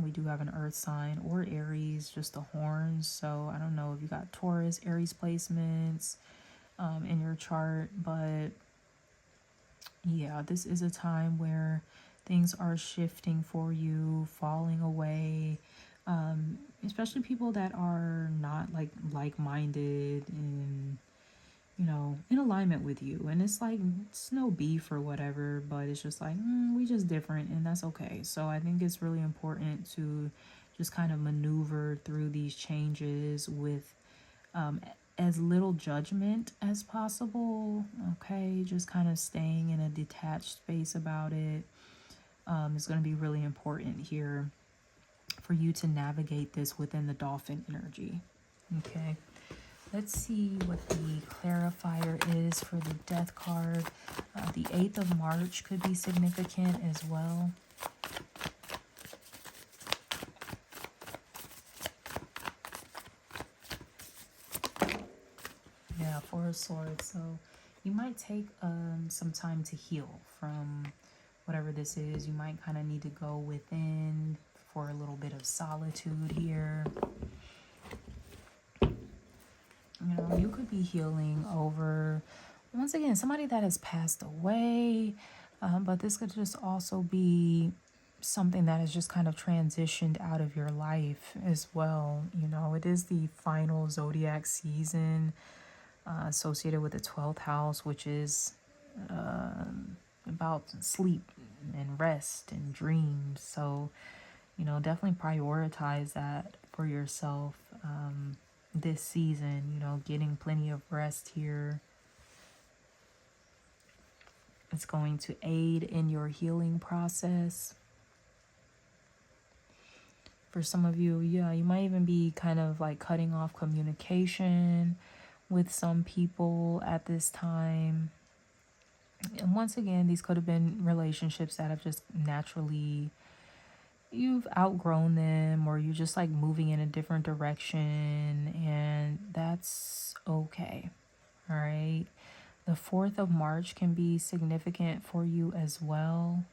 S1: We do have an earth sign, or Aries, just the horns. So I don't know if you got Taurus, Aries placements in your chart, but yeah, this is a time where things are shifting for you, falling away. Especially people that are not like-minded and, you know, in alignment with you. And it's like, it's no beef or whatever, but it's just like, we just different, and that's okay. So I think it's really important to just kind of maneuver through these changes with as little judgment as possible. Okay, just kind of staying in a detached space about it is going to be really important here for you to navigate this within the dolphin energy. Okay. Let's see what the clarifier is for the death card. The 8th of March could be significant as well. Yeah, 4 of Swords. So you might take some time to heal from whatever this is. You might kind of need to go within for a little bit of solitude here. You know, you could be healing over, once again, somebody that has passed away, but this could just also be something that has just kind of transitioned out of your life as well. You know, it is the final zodiac season associated with the 12th house, which is about sleep and rest and dreams. So, you know, definitely prioritize that for yourself this season, you know, getting plenty of rest here. It's going to aid in your healing process. For some of you, yeah, you might even be kind of like cutting off communication with some people at this time. And once again, these could have been relationships that have just naturally, you've outgrown them, or you're just like moving in a different direction, and that's okay. All right. The 4th of March can be significant for you as well.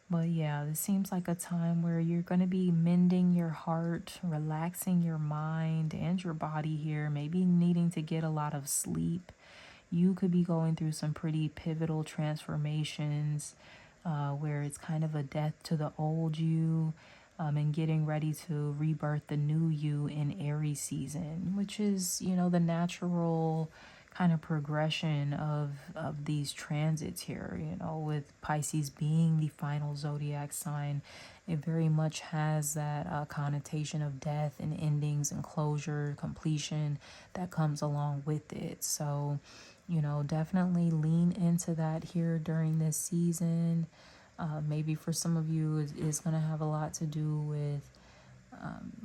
S1: But yeah, this seems like a time where you're going to be mending your heart, relaxing your mind and your body here, maybe needing to get a lot of sleep. You could be going through some pretty pivotal transformations where it's kind of a death to the old you and getting ready to rebirth the new you in Aries season, which is, you know, the natural kind of progression of these transits here. You know, with Pisces being the final zodiac sign, it very much has that connotation of death and endings and closure, completion that comes along with it. So, you know, definitely lean into that here during this season. Maybe for some of you, it's going to have a lot to do with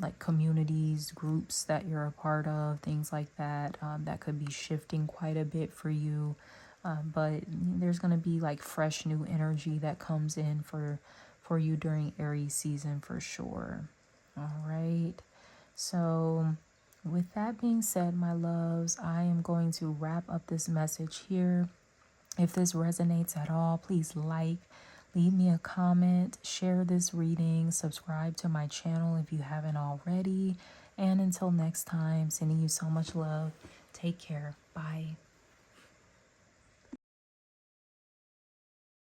S1: like communities, groups that you're a part of, things like that. That could be shifting quite a bit for you. But there's going to be like fresh new energy that comes in for you during Aries season for sure. All right. So With that being said, my loves, I am going to wrap up this message here. If this resonates at all, please leave me a comment, share this reading, subscribe to my channel if you haven't already. And until next time, sending you so much love. Take care. Bye.